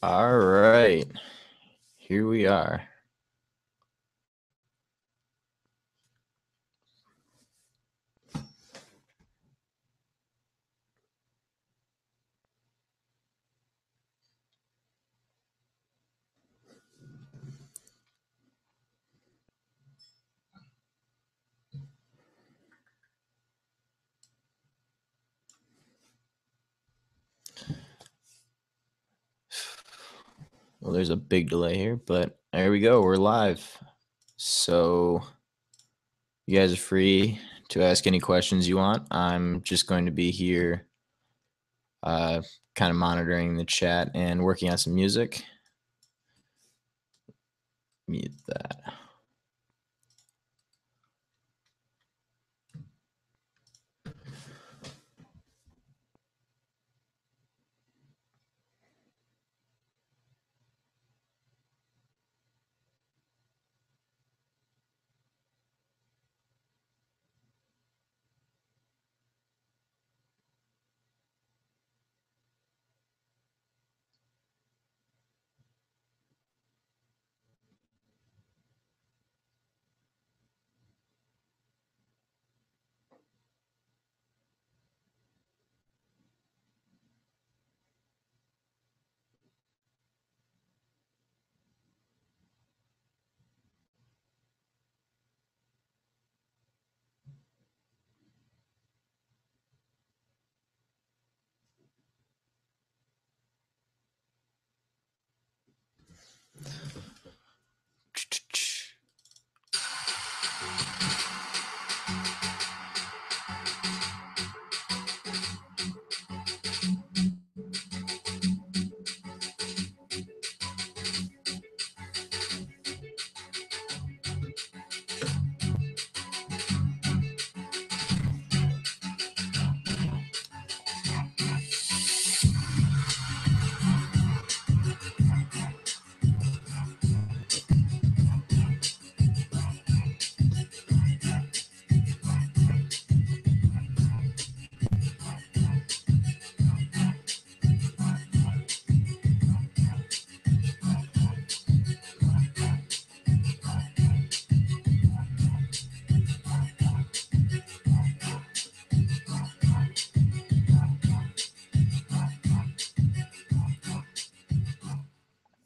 All right, here we are. Well, there's a big delay here, but there we go. We're live. So you guys are free to ask any questions you want. I'm just going to be here uh, kind of monitoring the chat and working on some music. Mute that.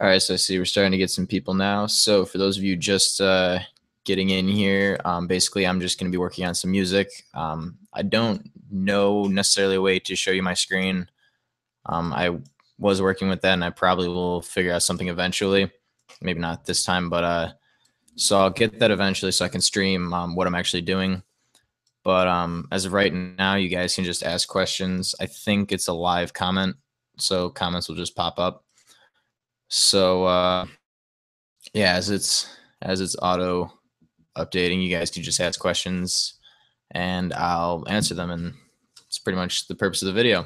All right, so I see we're starting to get some people now. So for those of you just getting in here, basically I'm just going to be working on some music. I don't know necessarily a way to show you my screen. I was working with that, and I probably will figure out something eventually. Maybe not this time, but so I'll get that eventually so I can stream what I'm actually doing. But as of right now, you guys can just ask questions. I think it's a live comment, so comments will just pop up. So yeah, as it's auto updating, you guys can just ask questions, and I'll answer them, and it's pretty much the purpose of the video.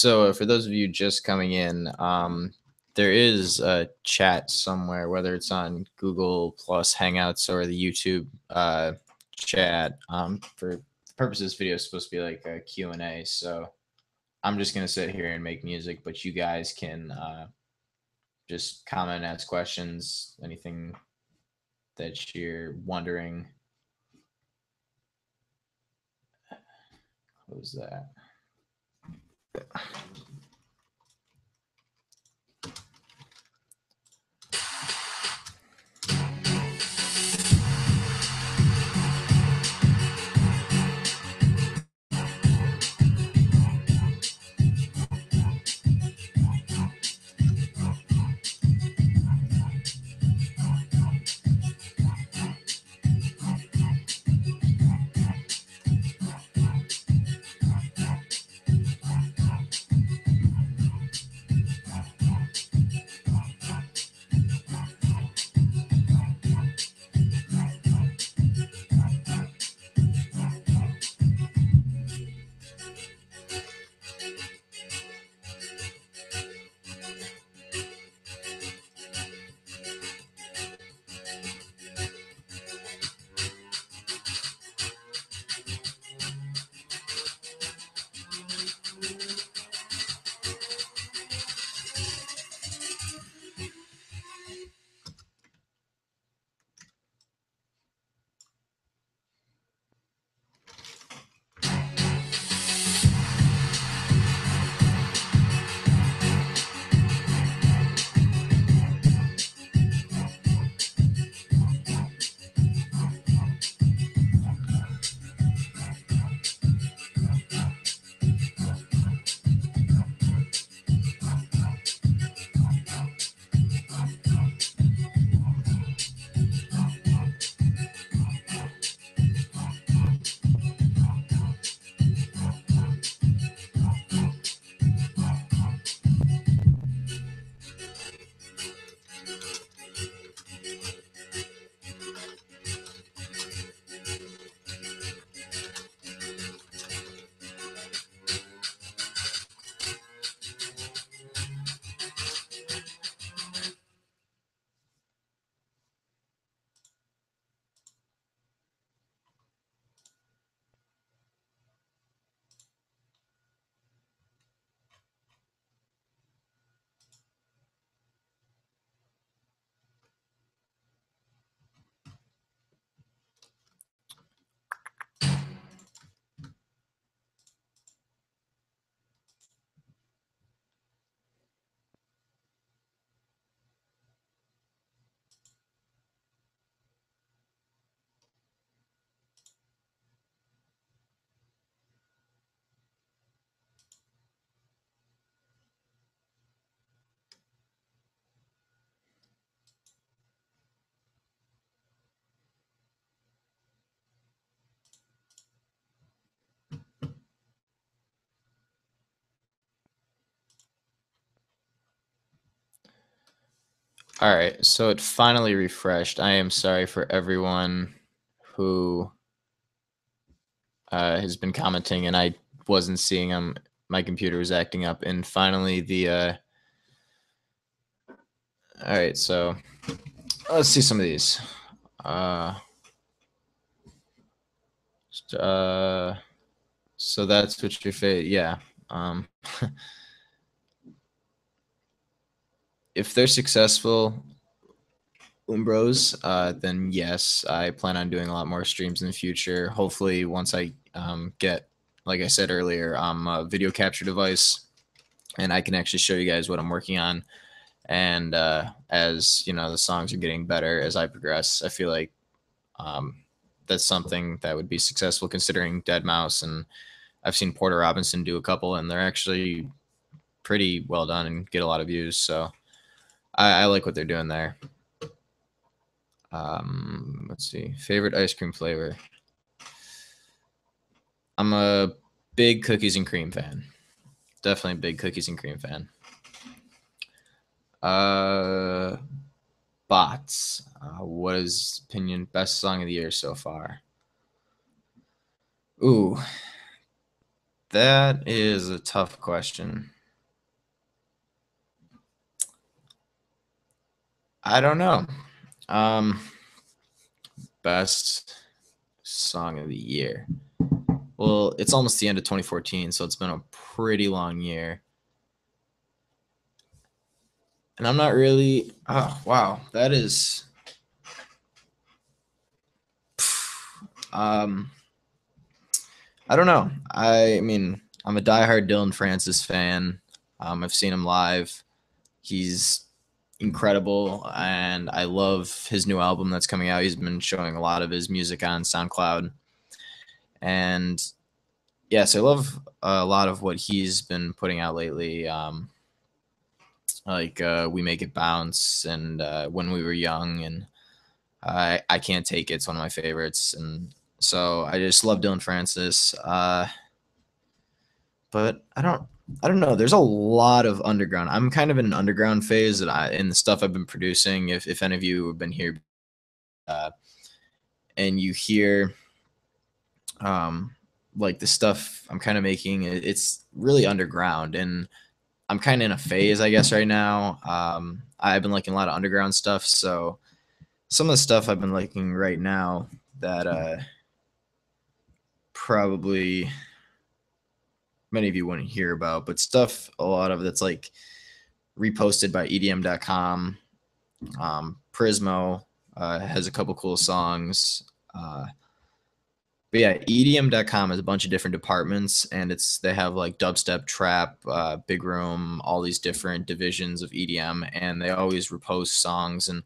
So for those of you just coming in, there is a chat somewhere, whether it's on Google Plus Hangouts or the YouTube chat. For purposes, video is supposed to be like a Q&A. So I'm just gonna sit here and make music, but you guys can just comment, ask questions, anything that you're wondering. What was that? All right, so it finally refreshed. I am sorry for everyone who has been commenting, and I wasn't seeing them. My computer was acting up, and finally the. All right, so let's see some of these. Uh, uh, so that's what your favorite. Yeah. If they're successful, Umbros, then yes, I plan on doing a lot more streams in the future. Hopefully, once I get, like I said earlier, a video capture device, and I can actually show you guys what I'm working on. And as you know, the songs are getting better as I progress. I feel like um, that's something that would be successful considering Dead Mouse, and I've seen Porter Robinson do a couple, and they're actually pretty well done and get a lot of views. So I like what they're doing there. Let's see. Favorite ice cream flavor. I'm a big cookies and cream fan. Definitely a big cookies and cream fan. Bots. What is opinion best song of the year so far? Ooh, that is a tough question. I don't know. Um, best song of the year. Well, it's almost the end of 2014, so it's been a pretty long year. And I'm not really. Oh, wow. That is. Um, I don't know. I mean, I'm a diehard Dylan Francis fan. I've seen him live. He's incredible, and I love his new album that's coming out. He's been showing a lot of his music on SoundCloud, and yes, I love a lot of what he's been putting out lately. Like "We Make It Bounce" and "When We Were Young," and I Can't Take It's one of my favorites, and so I just love Dylan Francis. But I don't know. There's a lot of underground. I'm kind of in an underground phase that in the stuff I've been producing. If any of you have been here, uh, and you hear um, like the stuff I'm kind of making, it's really underground, and I'm kind of in a phase, I guess, right now. I've been liking a lot of underground stuff, so some of the stuff I've been liking right now that probably many of you wouldn't hear about, but stuff a lot of that's like reposted by EDM.com. Prismo has a couple cool songs. But yeah, EDM.com has a bunch of different departments, and they have like dubstep, trap, big room, all these different divisions of EDM, and they always repost songs, and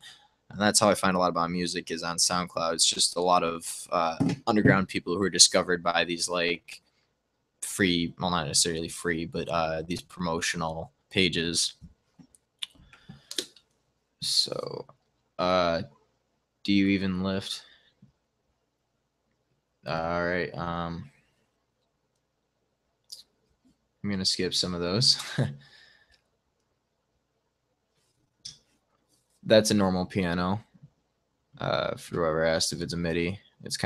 that's how I find a lot about music is on SoundCloud. It's just a lot of underground people who are discovered by these like free, well, not necessarily free, but these promotional pages. So, uh, do you even lift? All right. I'm gonna skip some of those. That's a normal piano. For whoever asked if it's a MIDI, it's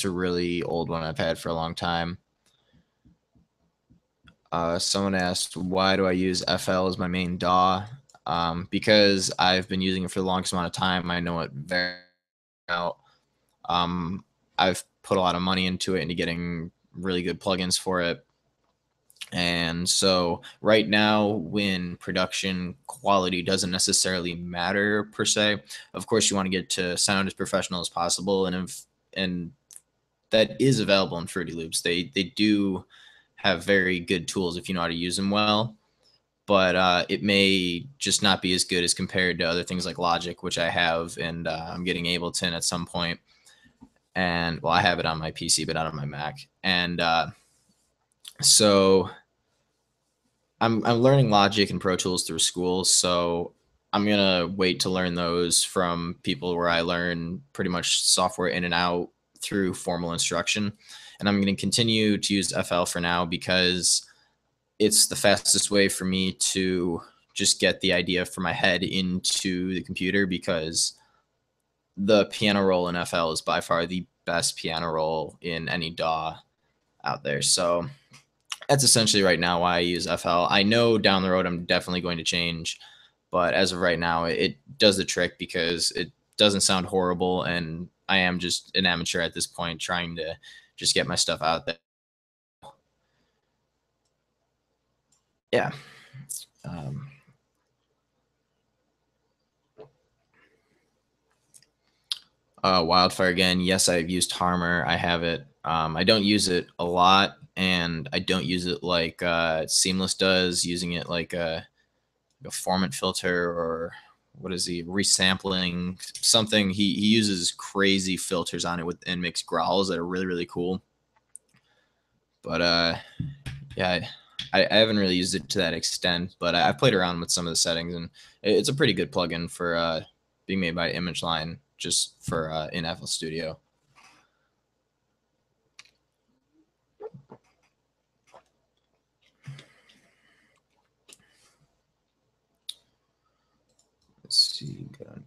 a really old one I've had for a long time. Someone asked, why do I use FL as my main DAW? Because I've been using it for the longest amount of time. I know it very well. I've put a lot of money into it, into getting really good plugins for it. And so right now, when production quality doesn't necessarily matter per se, of course you want to get to sound as professional as possible, and that is available in Fruity Loops. They do have very good tools if you know how to use them well, but it may just not be as good as compared to other things like Logic, which I have, and I'm getting Ableton at some point. And well, I have it on my PC, but not on my Mac. And so I'm learning Logic and Pro Tools through school, so I'm gonna wait to learn those from people where I learn pretty much software in and out through formal instruction. And I'm gonna continue to use FL for now because it's the fastest way for me to just get the idea from my head into the computer, because the piano roll in FL is by far the best piano roll in any DAW out there. So that's essentially right now why I use FL. I know down the road I'm definitely going to change, but as of right now, it does the trick because it doesn't sound horrible, and I am just an amateur at this point trying to just get my stuff out there. Yeah. Um, Wildfire again. Yes, I've used Harmor. I have it. I don't use it a lot, and I don't use it like Seamless does, using it like a formant filter, or what is he resampling something. He uses crazy filters on it with and makes growls that are really really cool. But yeah, I haven't really used it to that extent, but I've played around with some of the settings, and it's a pretty good plugin for being made by Image Line, just for in FL Studio. Let's see. Good.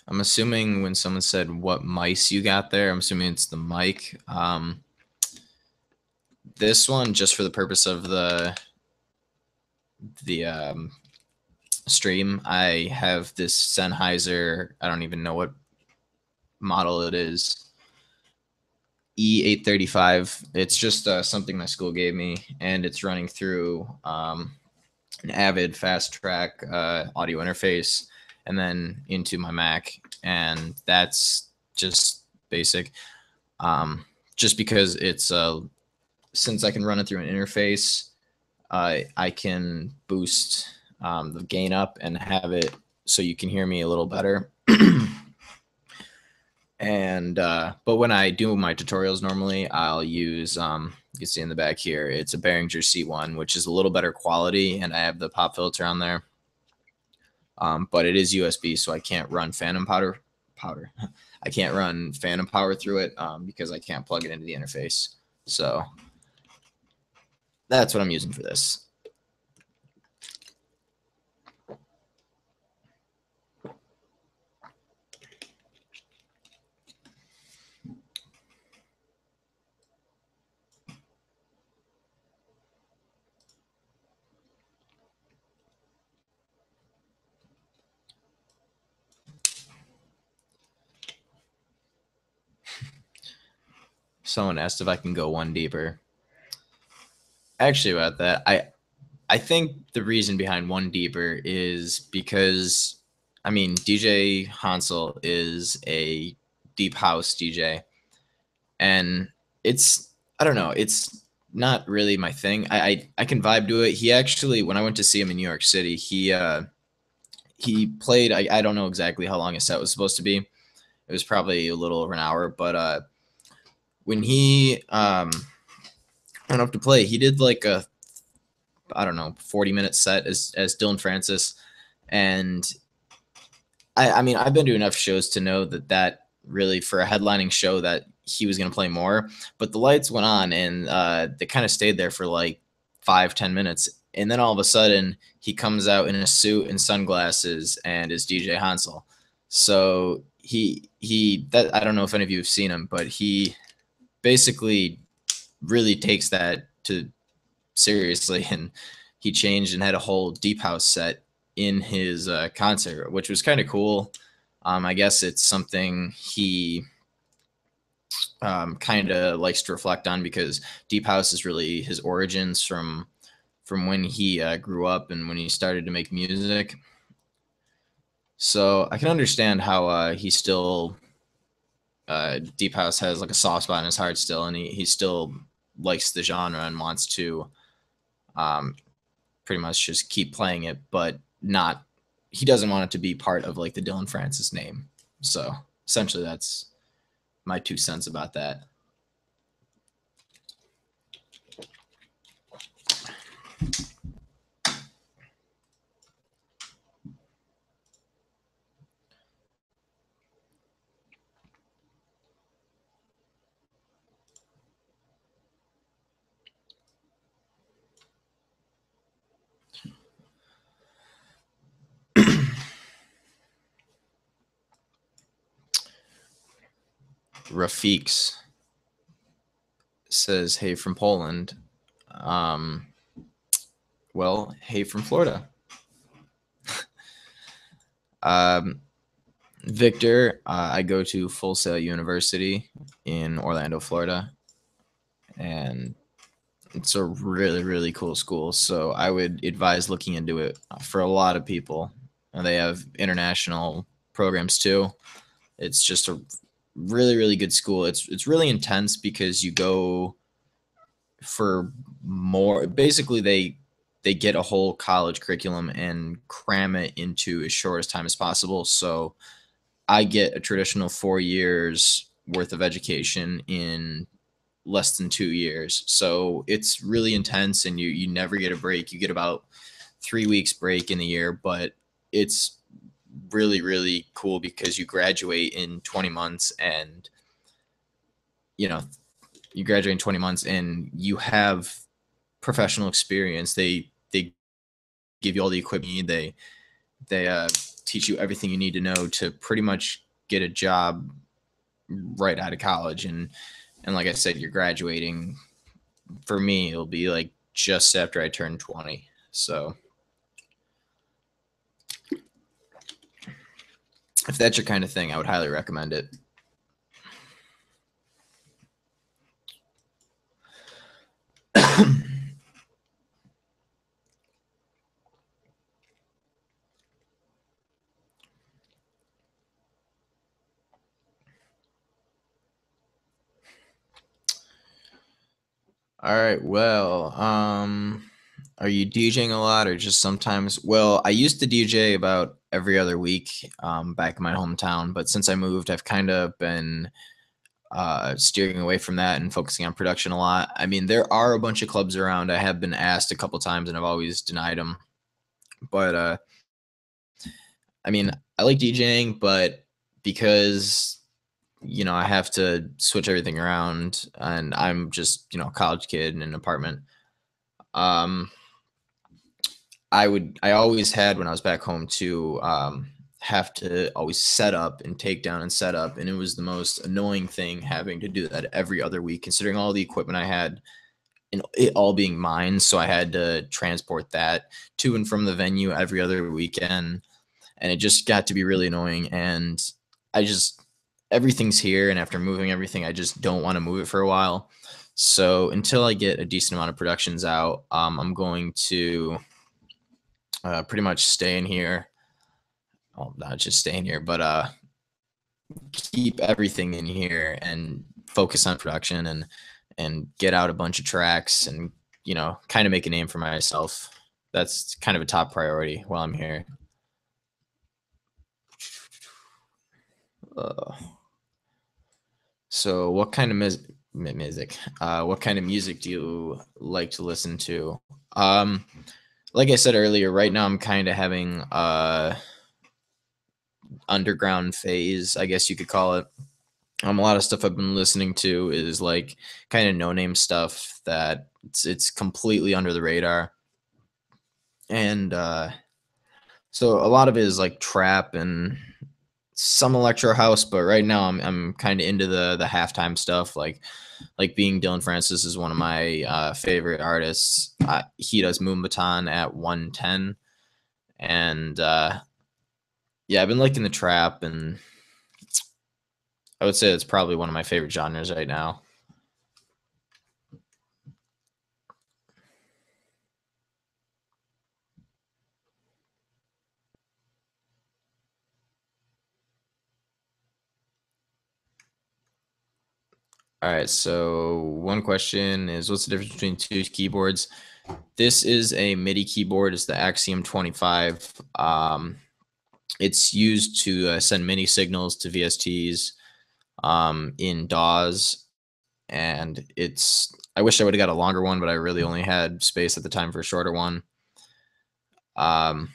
I'm assuming when someone said what mice you got there, I'm assuming it's the mic. This one, just for the purpose of the stream, I have this Sennheiser. I don't even know what model it is. E835. It's just something my school gave me, and it's running through an Avid fast track audio interface, and then into my Mac, and that's just basic. Just because it's since I can run it through an interface, I can boost the gain up and have it so you can hear me a little better. And but when I do my tutorials normally, I'll use you can see in the back here, it's a Behringer C1, which is a little better quality, and I have the pop filter on there. But it is USB, so I can't run phantom powder. I can't run phantom power through it because I can't plug it into the interface. So that's what I'm using for this. Someone asked if I can go one deeper. Actually, about that, I think the reason behind one deeper is because, I mean, DJ Hansel is a deep house DJ, and it's, I don't know, it's not really my thing. I can vibe to it. He actually, when I went to see him in New York City, he played. I don't know exactly how long his set was supposed to be. It was probably a little over an hour, but when he went up to play, he did like a, I don't know, 40-minute set as Dylan Francis. And I mean, I've been to enough shows to know that really, for a headlining show, that he was going to play more. But the lights went on, and they kind of stayed there for like 5-10 minutes. And then all of a sudden, he comes out in a suit and sunglasses and is DJ Hansel. So that, I don't know if any of you have seen him, but he basically really takes that to seriously, and he changed and had a whole deep house set in his concert, which was kind of cool. I guess it's something he kind of likes to reflect on, because deep house is really his origins from when he grew up and when he started to make music. So I can understand how he still deep house has like a soft spot in his heart still, and he still likes the genre and wants to pretty much just keep playing it, but not, he doesn't want it to be part of like the Dylan Francis name. So essentially that's my 2 cents about that. Rafiks says, hey from Poland. Well, hey from Florida. Victor, I go to Full Sail University in Orlando, Florida, and it's a really, really cool school. So I would advise looking into it for a lot of people. And they have international programs too. It's just a really, really good school. It's really intense because you go for more. Basically, they get a whole college curriculum and cram it into as short as time as possible. So I get a traditional 4 years worth of education in less than 2 years. So it's really intense, and you never get a break. You get about 3 weeks break in the year, but it's really, really cool because you graduate in 20 months, and you graduate in 20 months and you have professional experience. They give you all the equipment you need. They teach you everything you need to know to pretty much get a job right out of college. And like I said, you're graduating. For me, it'll be like just after I turn 20. So if that's your kind of thing, I would highly recommend it. All right. Well, are you DJing a lot or just sometimes? Well, I used to DJ about every other week back in my hometown, but since I moved, I've kind of been steering away from that and focusing on production a lot. I mean, there are a bunch of clubs around. I have been asked a couple times and I've always denied them. But I mean, I like DJing, but because I have to switch everything around, and I'm just a college kid in an apartment. Um, I always had when I was back home to have to always set up and take down and set up, and it was the most annoying thing having to do that every other week, considering all the equipment I had and it all being mine. So I had to transport that to and from the venue every other weekend, and it just got to be really annoying. And I just everything's here, and after moving everything, I just don't want to move it for a while. So until I get a decent amount of productions out, I'm going to pretty much stay in here. Well, not just stay in here, but keep everything in here and focus on production and get out a bunch of tracks and kind of make a name for myself. That's kind of a top priority while I'm here. Uh, so what kind of music? What kind of music do you like to listen to? Um, like I said earlier, right now I'm kind of having underground phase, I guess you could call it. A lot of stuff I've been listening to is like kind of no name stuff that it's completely under the radar, and so a lot of it is like trap and some electro house. But right now I'm kind of into the halftime stuff, like being Dylan Francis is one of my favorite artists. He does Moombahton at 110, and yeah, I've been liking the trap, and I would say it's probably one of my favorite genres right now. All right, so one question is, what's the difference between two keyboards? This is a MIDI keyboard. It's the Axiom 25. It's used to send MIDI signals to VSTs in DAWs, and I wish I would have got a longer one, but I really only had space at the time for a shorter one. Um,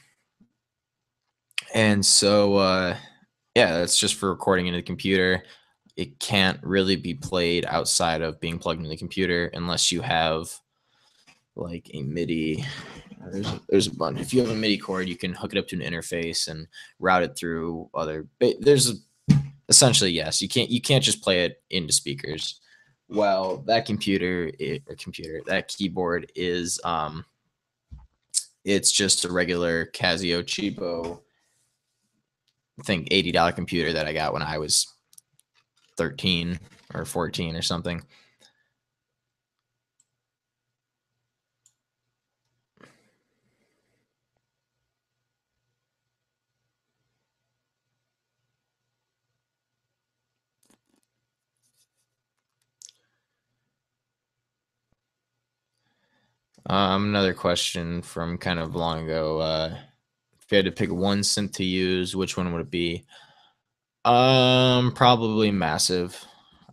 and so yeah, that's just for recording into the computer. It can't really be played outside of being plugged into the computer unless you have like a MIDI. There's a bunch. If you have a MIDI cord, you can hook it up to an interface and route it through other. Essentially, yes. You can't just play it into speakers. Well, that that keyboard is it's just a regular Casio cheapo, I think $80 computer that I got when I was 13 or 14 or something. Another question from kind of long ago. If you had to pick one synth to use, which one would it be? Probably Massive.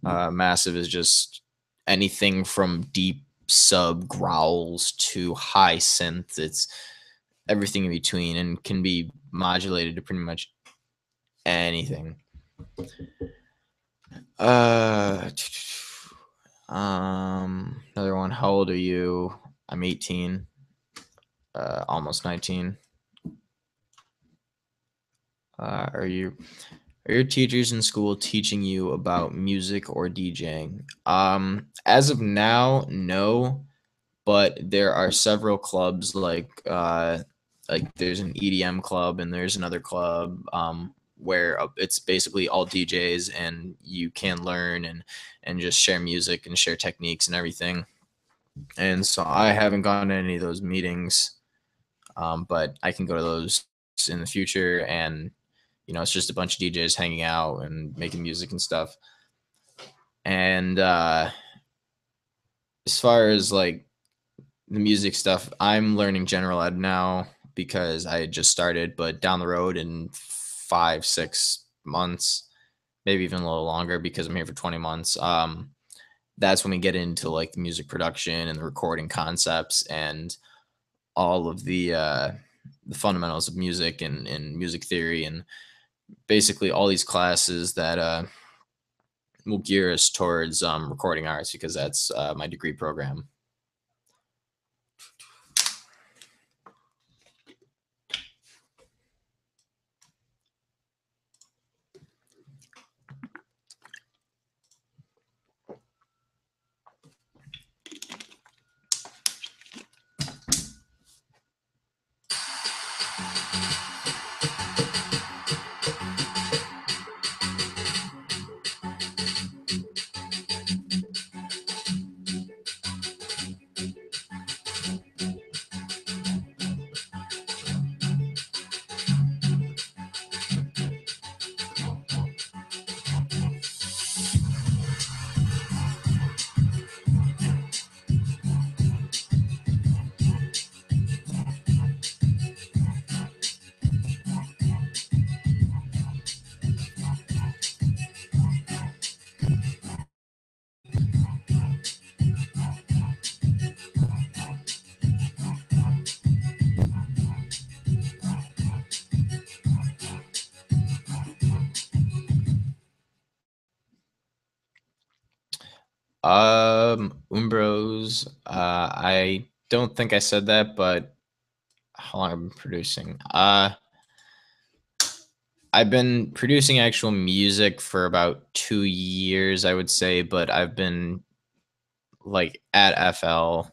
Massive is just anything from deep sub growls to high synth. It's everything in between and can be modulated to pretty much anything. Uh, another one. How old are you? I'm 18. Almost 19. Are your teachers in school teaching you about music or DJing? As of now, no, but there are several clubs like there's an EDM club and there's another club where it's basically all DJs and you can learn and just share music and share techniques and everything. And so I haven't gone to any of those meetings, but I can go to those in the future. And it's just a bunch of DJs hanging out and making music and stuff. And as far as like the music stuff, I'm learning general ed now because I had just started, but down the road in 5, 6 months, maybe even a little longer because I'm here for 20 months. That's when we get into like the music production and the recording concepts and all of the fundamentals of music and music theory and basically all these classes that will gear us towards recording arts because that's my degree program. Umbros. I don't think I said that, but how long I've been producing? I've been producing actual music for about 2 years, I would say, but I've been like at FL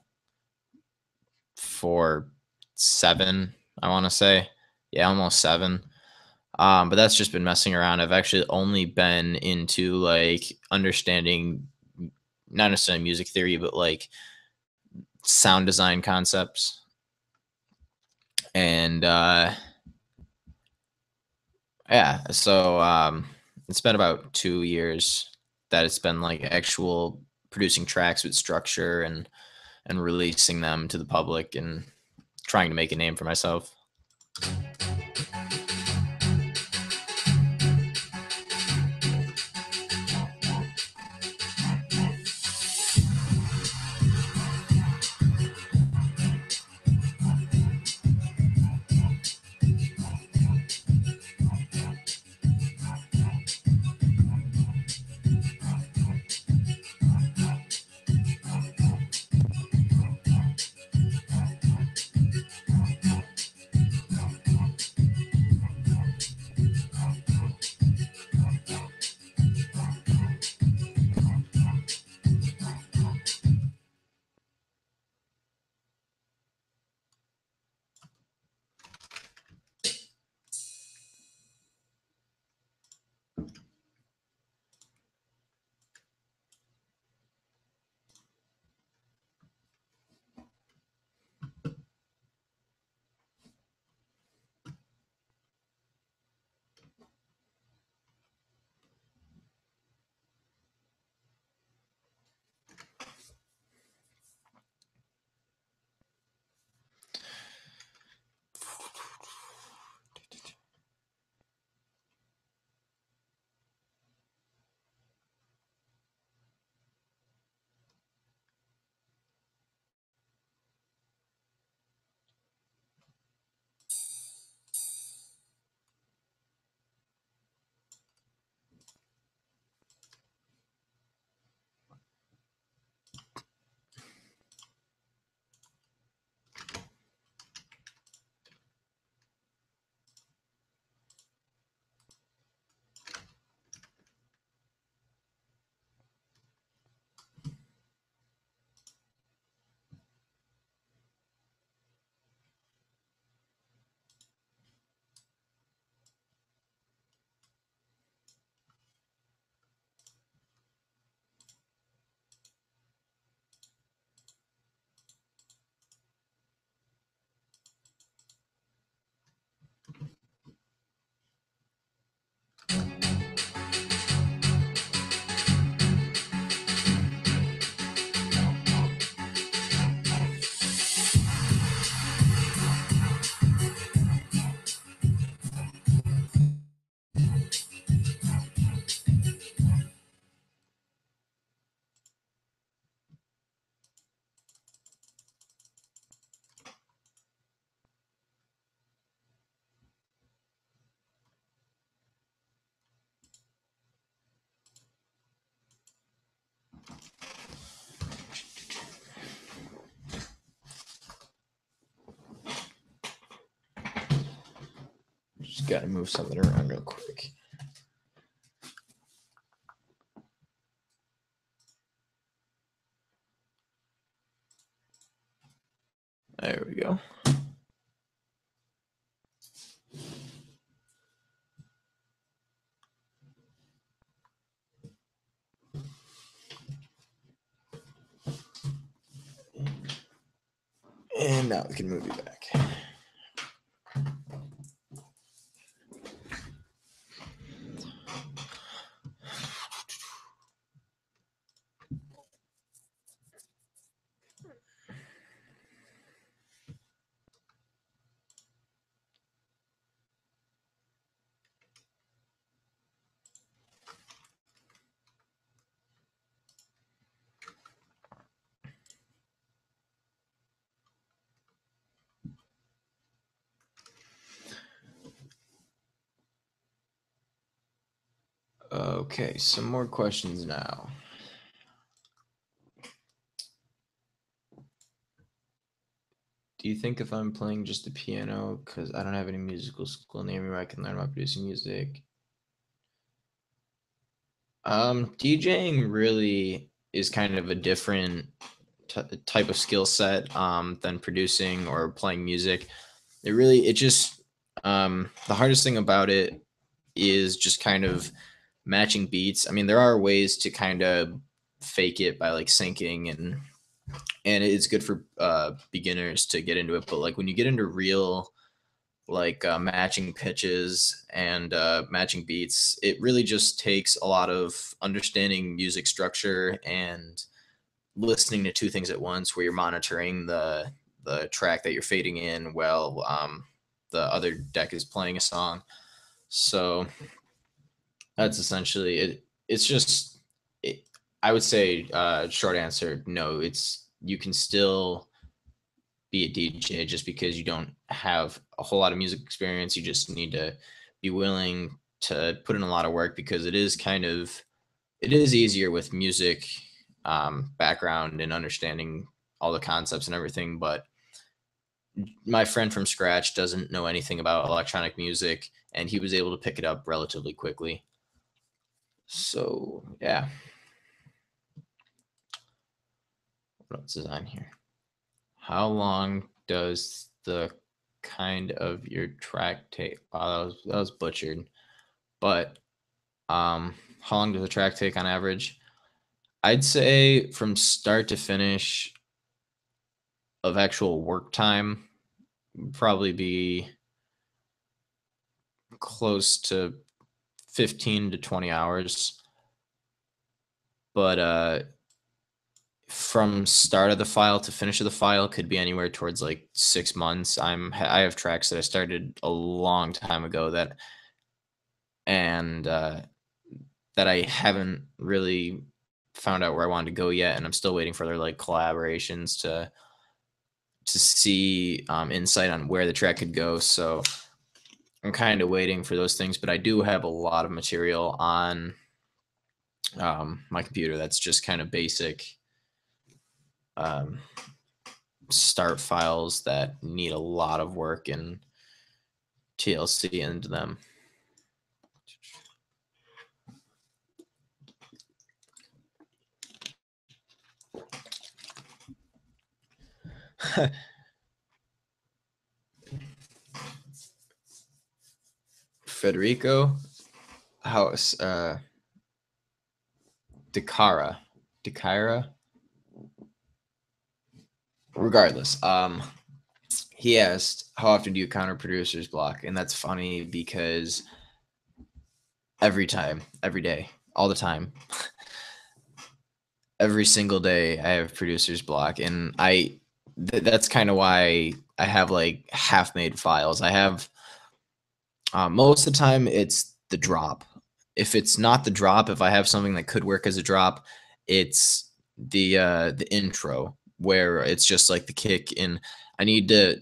for 7, I want to say. Yeah, almost 7. But that's just been messing around. I've actually only been into like understanding not necessarily music theory, but like sound design concepts. And yeah, so it's been about 2 years that it's been like actual producing tracks with structure and releasing them to the public and trying to make a name for myself. Just gotta move something around real quick. There we go. And now we can move you back. Okay, some more questions now. Do you think if I'm playing just the piano, because I don't have any musical school near me where I can learn about producing music? DJing really is kind of a different type of skill set than producing or playing music. It just the hardest thing about it is just kind of matching beats. I mean, there are ways to kind of fake it by like syncing and it's good for beginners to get into it. But like when you get into real like matching pitches and matching beats, it really just takes a lot of understanding music structure and listening to two things at once, where you're monitoring the track that you're fading in while the other deck is playing a song. So that's essentially it. It's just, it, I would say, short answer, no. It's you can still be a DJ just because you don't have a whole lot of music experience. You just need to be willing to put in a lot of work because it is easier with music background and understanding all the concepts and everything. But my friend from scratch doesn't know anything about electronic music, and he was able to pick it up relatively quickly. So yeah, what else is on here? How long does the kind of your track take? Wow, that was butchered. But how long does a track take on average? I'd say from start to finish of actual work time, probably be close to 15 to 20 hours. But from start of the file to finish of the file could be anywhere towards like 6 months. I have tracks that I started a long time ago and that I haven't really found out where I wanted to go yet, and I'm still waiting for their like collaborations to see insight on where the track could go. So I'm kind of waiting for those things, but I do have a lot of material on my computer that's just kind of basic um, start files that need a lot of work and TLC into them. Federico House, Dakara. Regardless, he asked, "How often do you counter producer's block?" And that's funny because every time, every day, all the time, every single day, I have producer's block, and that's kind of why I have like half-made files. I have most of the time it's the drop. If it's not the drop, if I have something that could work as a drop, it's the intro where it's just like the kick and I need to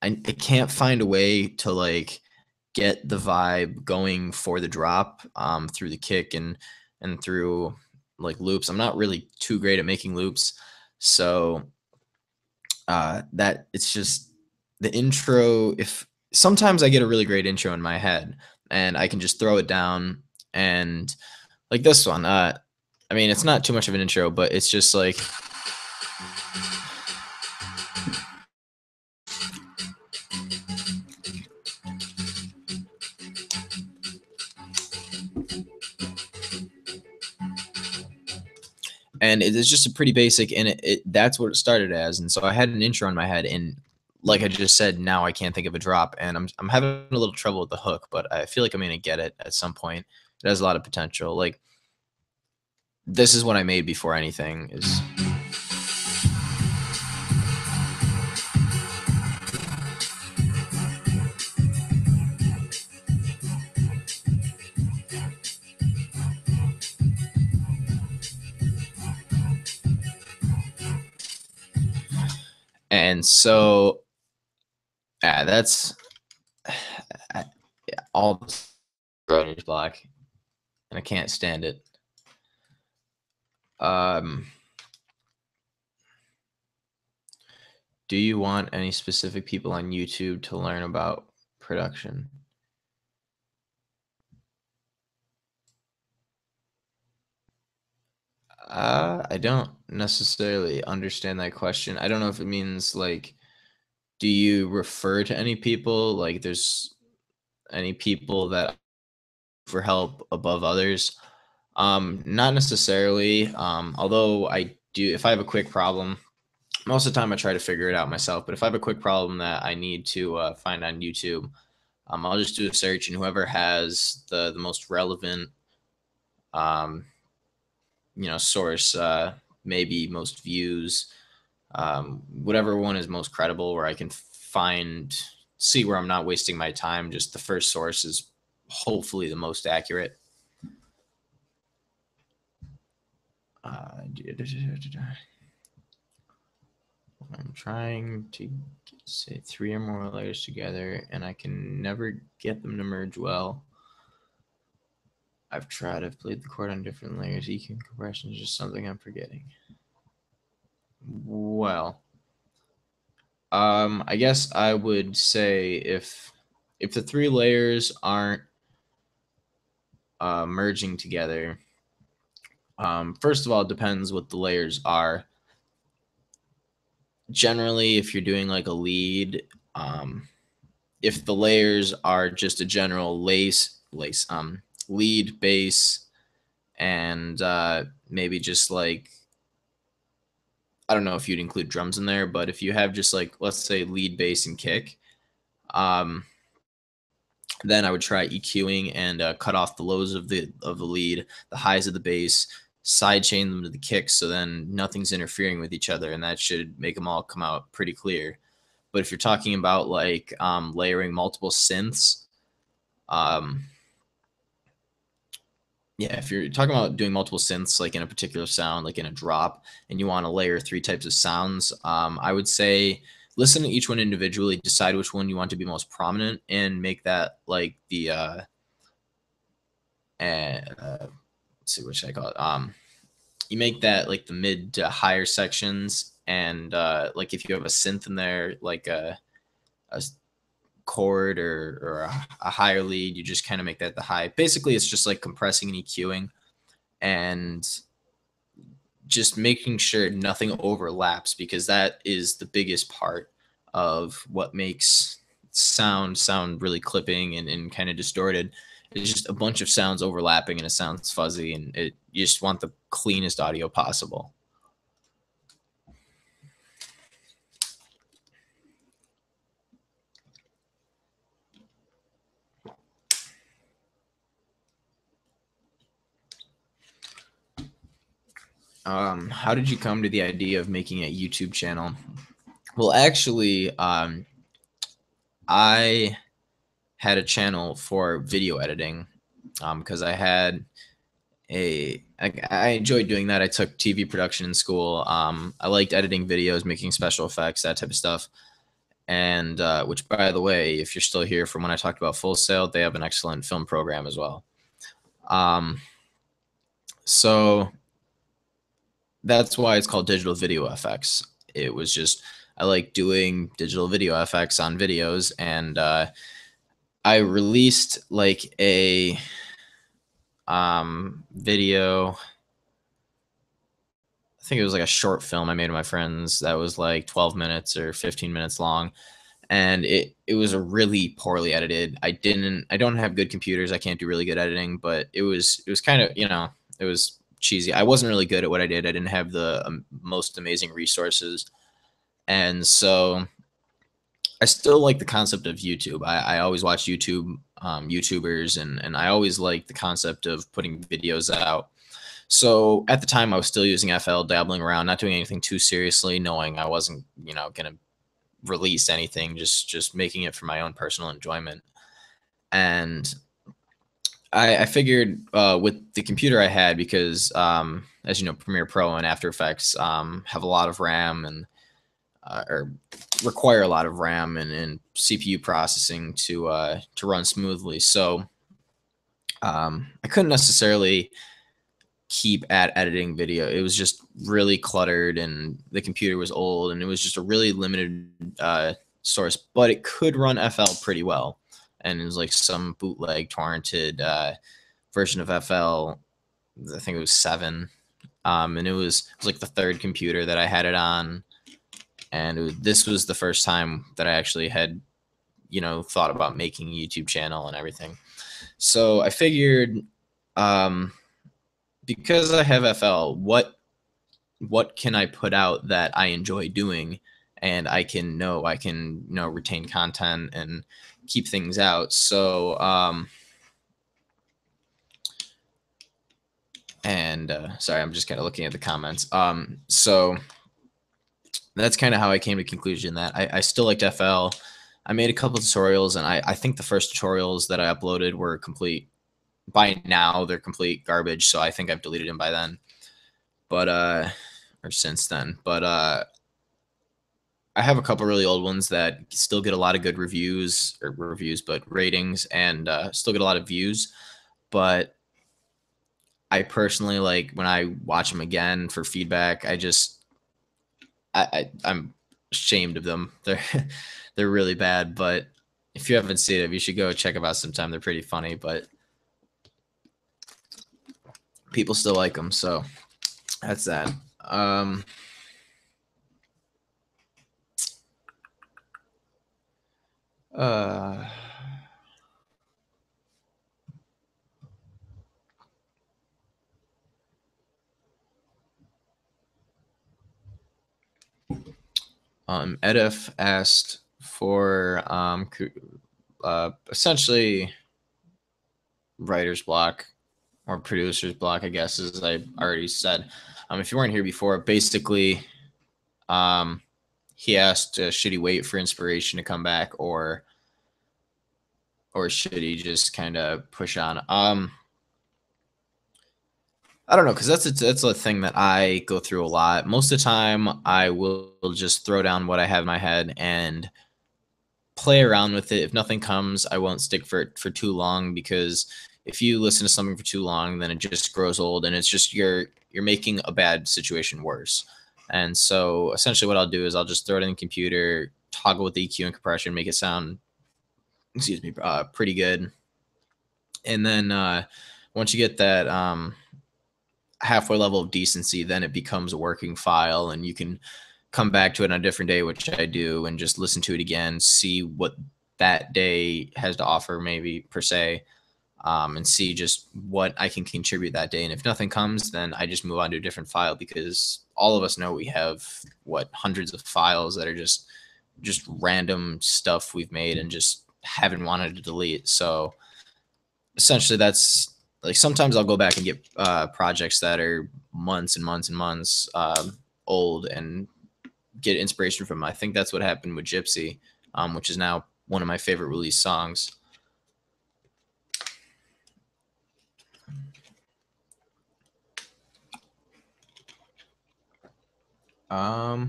I can't find a way to like get the vibe going for the drop through the kick and through like loops. I'm not really too great at making loops. So that it's just the intro. sometimes I get a really great intro in my head and I can just throw it down and like this one. I mean, it's not too much of an intro, but it's just like and it is just a pretty basic and that's what it started as. And so I had an intro in my head and like I just said, now I can't think of a drop and I'm having a little trouble with the hook, but I feel like I'm gonna get it at some point. It has a lot of potential. Like this is what I made before anything is. And so that's all this writer's block, and I can't stand it. Um, do you want any specific people on YouTube to learn about production? I don't necessarily understand that question. I don't know if it means like, do you refer to any people? Like, there's any people that for help above others? Not necessarily. Although I do, if I have a quick problem, most of the time I try to figure it out myself. But if I have a quick problem that I need to find on YouTube, I'll just do a search, and whoever has the most relevant, um, source, maybe most views, whatever one is most credible, where I can see where I'm not wasting my time. Just the first source is hopefully the most accurate. I'm trying to say 3 or more layers together, and I can never get them to merge well. I've played the chord on different layers. EQ and compression is just something I'm forgetting. Well, I guess I would say if the 3 layers aren't merging together, first of all, it depends what the layers are. Generally, if you're doing like a lead, if the layers are just a general lead, bass, and maybe just like, I don't know if you'd include drums in there, but if you have just like, let's say lead, bass, and kick, um, then I would try EQing and cut off the lows of the lead, the highs of the bass, side chain them to the kicks, so then nothing's interfering with each other, and that should make them all come out pretty clear. But if you're talking about like layering multiple synths, um, yeah, if you're talking about doing multiple synths like in a particular sound, like in a drop, and you want to layer 3 types of sounds, I would say listen to each one individually, decide which one you want to be most prominent, and make that like the let's see, what should I call it? You make that like the mid to higher sections, and like if you have a synth in there, like a chord or a higher lead, you just kind of make that the high. Basically, it's just like compressing and EQing and just making sure nothing overlaps, because that is the biggest part of what makes sound really clipping and kind of distorted. It's just a bunch of sounds overlapping and it sounds fuzzy, and you just want the cleanest audio possible. How did you come to the idea of making a YouTube channel? Well, actually, I had a channel for video editing because I enjoyed doing that. I took TV production in school. I liked editing videos, making special effects, that type of stuff. And which, by the way, if you're still here from when I talked about Full Sail, they have an excellent film program as well. So that's why it's called Digital Video FX. It was just I like doing digital video FX on videos, and I released like a video. I think it was like a short film I made with my friends that was like 12 minutes or 15 minutes long, and it was a really poorly edited. I don't have good computers. I can't do really good editing, but it was kind of, it was cheesy. I wasn't really good at what I did. I didn't have the most amazing resources, and so I still like the concept of YouTube. I always watch YouTubers, and I always like the concept of putting videos out. So at the time, I was still using FL, dabbling around, not doing anything too seriously, knowing I wasn't, gonna release anything, just making it for my own personal enjoyment. And I figured with the computer I had, because as you know, Premiere Pro and After Effects have a lot of RAM and or require a lot of RAM and CPU processing to run smoothly. So I couldn't necessarily keep at editing video. It was just really cluttered, and the computer was old, and it was just a really limited source. But it could run FL pretty well, and it was like some bootleg torrented version of FL. I think it was 7, and it was like the third computer that I had it on, and this was the first time that I actually had thought about making a YouTube channel and everything. So I figured, because I have FL, what can I put out that I enjoy doing, and I can retain content and keep things out. So and sorry, I'm just kind of looking at the comments. So that's kind of how I came to the conclusion that I still liked FL. I made a couple of tutorials, and I think the first tutorials that I uploaded were complete. By now, they're complete garbage, so I think I've deleted them by then. But or since then. But I have a couple really old ones that still get a lot of good but ratings, and still get a lot of views. But I personally, like, when I watch them again for feedback, I'm ashamed of them. They're really bad. But if you haven't seen them, you should go check them out sometime. They're pretty funny, but people still like them. So that's that. Uh, Edif asked for essentially writer's block or producer's block, I guess, as I already said. If you weren't here before, basically, he asked, should he wait for inspiration to come back, or should he just kind of push on? I don't know, because that's a thing that I go through a lot. Most of the time, I will just throw down what I have in my head and play around with it. If nothing comes, I won't stick for it for too long, because if you listen to something for too long, then it just grows old, and it's just you're making a bad situation worse. And so essentially what I'll do is I'll just throw it in the computer, toggle with the EQ and compression, make it sound, excuse me, pretty good. And then once you get that halfway level of decency, then it becomes a working file, and you can come back to it on a different day, which I do, and just listen to it again, see what that day has to offer, maybe per se, and see just what I can contribute that day. And if nothing comes, then I just move on to a different file, because all of us know we have hundreds of files that are just random stuff we've made and just haven't wanted to delete. So essentially, that's like, sometimes I'll go back and get projects that are months and months and months old and get inspiration from them. I think that's what happened with Gypsy, which is now one of my favorite release songs. How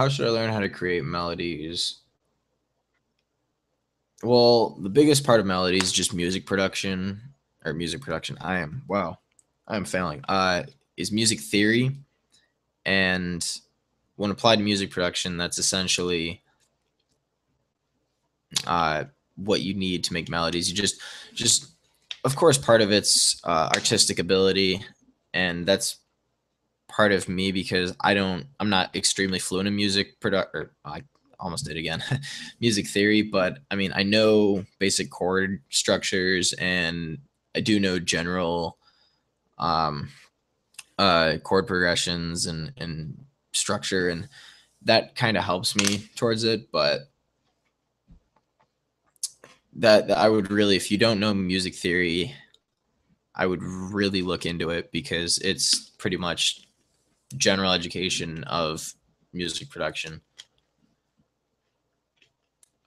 should I learn how to create melodies? Well, the biggest part of melodies is just music production. I am failing. Is music theory. And when applied to music production, that's essentially uh, what you need to make melodies. You just, of course, part of it's artistic ability, and that's part of me because I'm not extremely fluent in music product, or I almost did again, music theory, but I mean, I know basic chord structures and I do know general um, chord progressions and structure, and that kind of helps me towards it. But that I would really, if you don't know music theory, I would really look into it because it's pretty much general education of music production.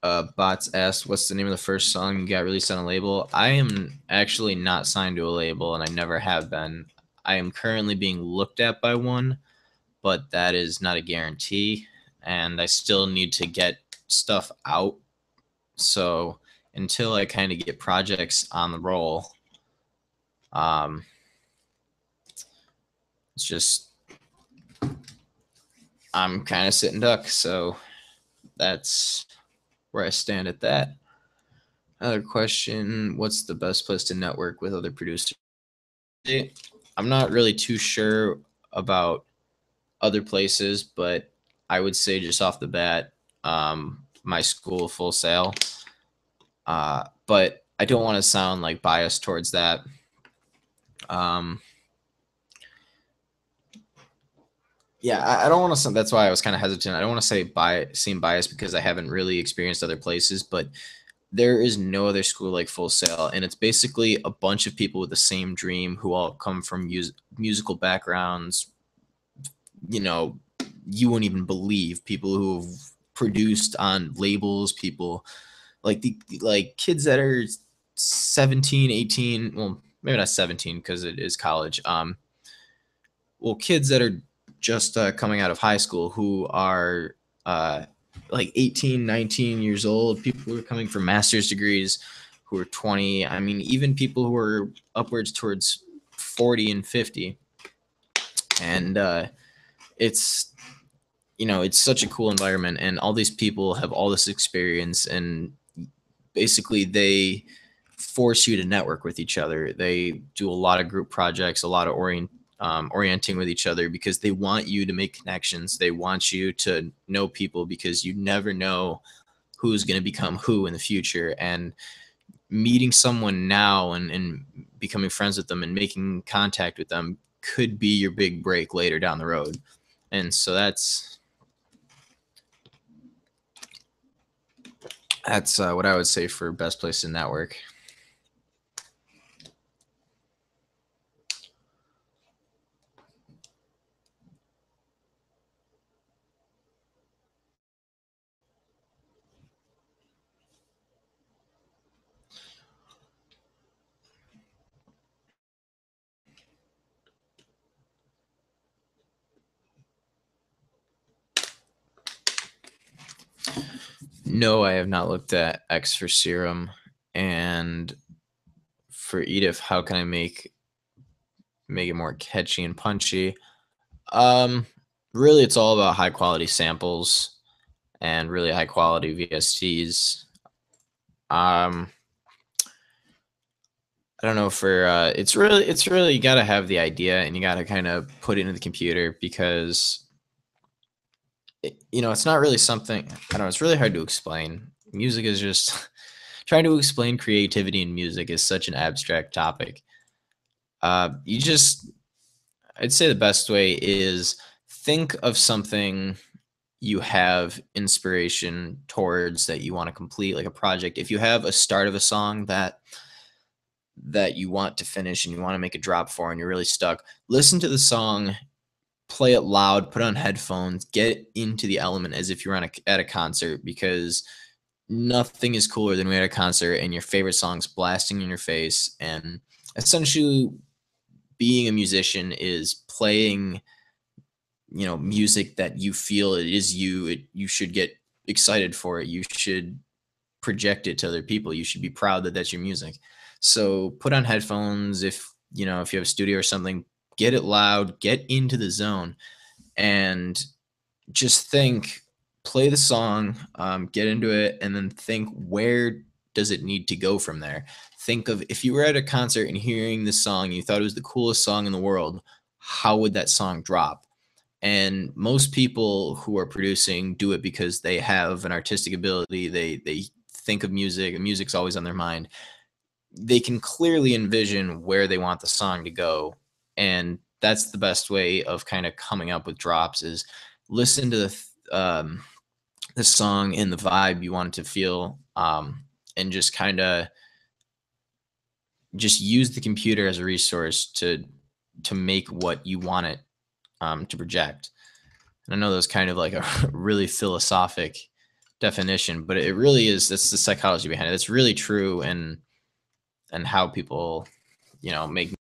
Bots asked, "What's the name of the first song you got released on a label?" I am actually not signed to a label, and I never have been. I am currently being looked at by one, but that is not a guarantee, and I still need to get stuff out. So until I kind of get projects on the roll, um, it's just I'm kind of sitting duck. So that's where I stand at that. Another question: What's the best place to network with other producers? I'm not really too sure about other places, but I would say just off the bat, my school, Full Sail. But I don't want to sound like biased towards that. Um, yeah, I don't want to. That's why I was kind of hesitant. I don't want to seem biased because I haven't really experienced other places, but there is no other school like Full Sail, and it's basically a bunch of people with the same dream who all come from musical backgrounds. You know, you wouldn't even believe people who've produced on labels, people like kids that are 17, 18, well, maybe not 17 because it is college. Well, kids that are just coming out of high school who are like 18, 19 years old, people who are coming from master's degrees who are 20. I mean, even people who are upwards towards 40 and 50. And it's, it's such a cool environment. And all these people have all this experience. And basically, they force you to network with each other. They do a lot of group projects, a lot of orienting with each other because they want you to make connections. They want you to know people because you never know who's going to become who in the future. And meeting someone now and becoming friends with them and making contact with them could be your big break later down the road. And so that's what I would say for best place to network. No, I have not looked at X for Serum. And for Edith, how can I make it more catchy and punchy? Um, Really, it's all about high quality samples and really high quality VSTs. Um, I don't know for it's really you got to have the idea and you got to kind of put it into the computer because it's not really something. I don't know. It's really hard to explain. Music is just trying to explain creativity in music is such an abstract topic. You just I'd say the best way is think of something you have inspiration towards that you want to complete, like a project. If you have a start of a song that you want to finish and you want to make a drop for and you're really stuck, listen to the song, play it loud, put on headphones, get into the element as if you're at a concert, because nothing is cooler than we at a concert and your favorite song's blasting in your face. And essentially being a musician is playing music that you feel it is you should get excited for it, you should project it to other people, you should be proud that that's your music. So put on headphones, if you have a studio or something, get it loud, get into the zone. and just think, play the song, get into it, and then think, where does it need to go from there? Think of, if you were at a concert and hearing this song, you thought it was the coolest song in the world, how would that song drop? And most people who are producing do it because they have an artistic ability. They think of music, and music's always on their mind. They can clearly envision where they want the song to go, and that's the best way of kind of coming up with drops, is listen to the song and the vibe you want it to feel, and just kind of just use the computer as a resource to make what you want it to project. And I know that's kind of like a really philosophic definition, but it really is. That's the psychology behind it. It's really true, and how people, make.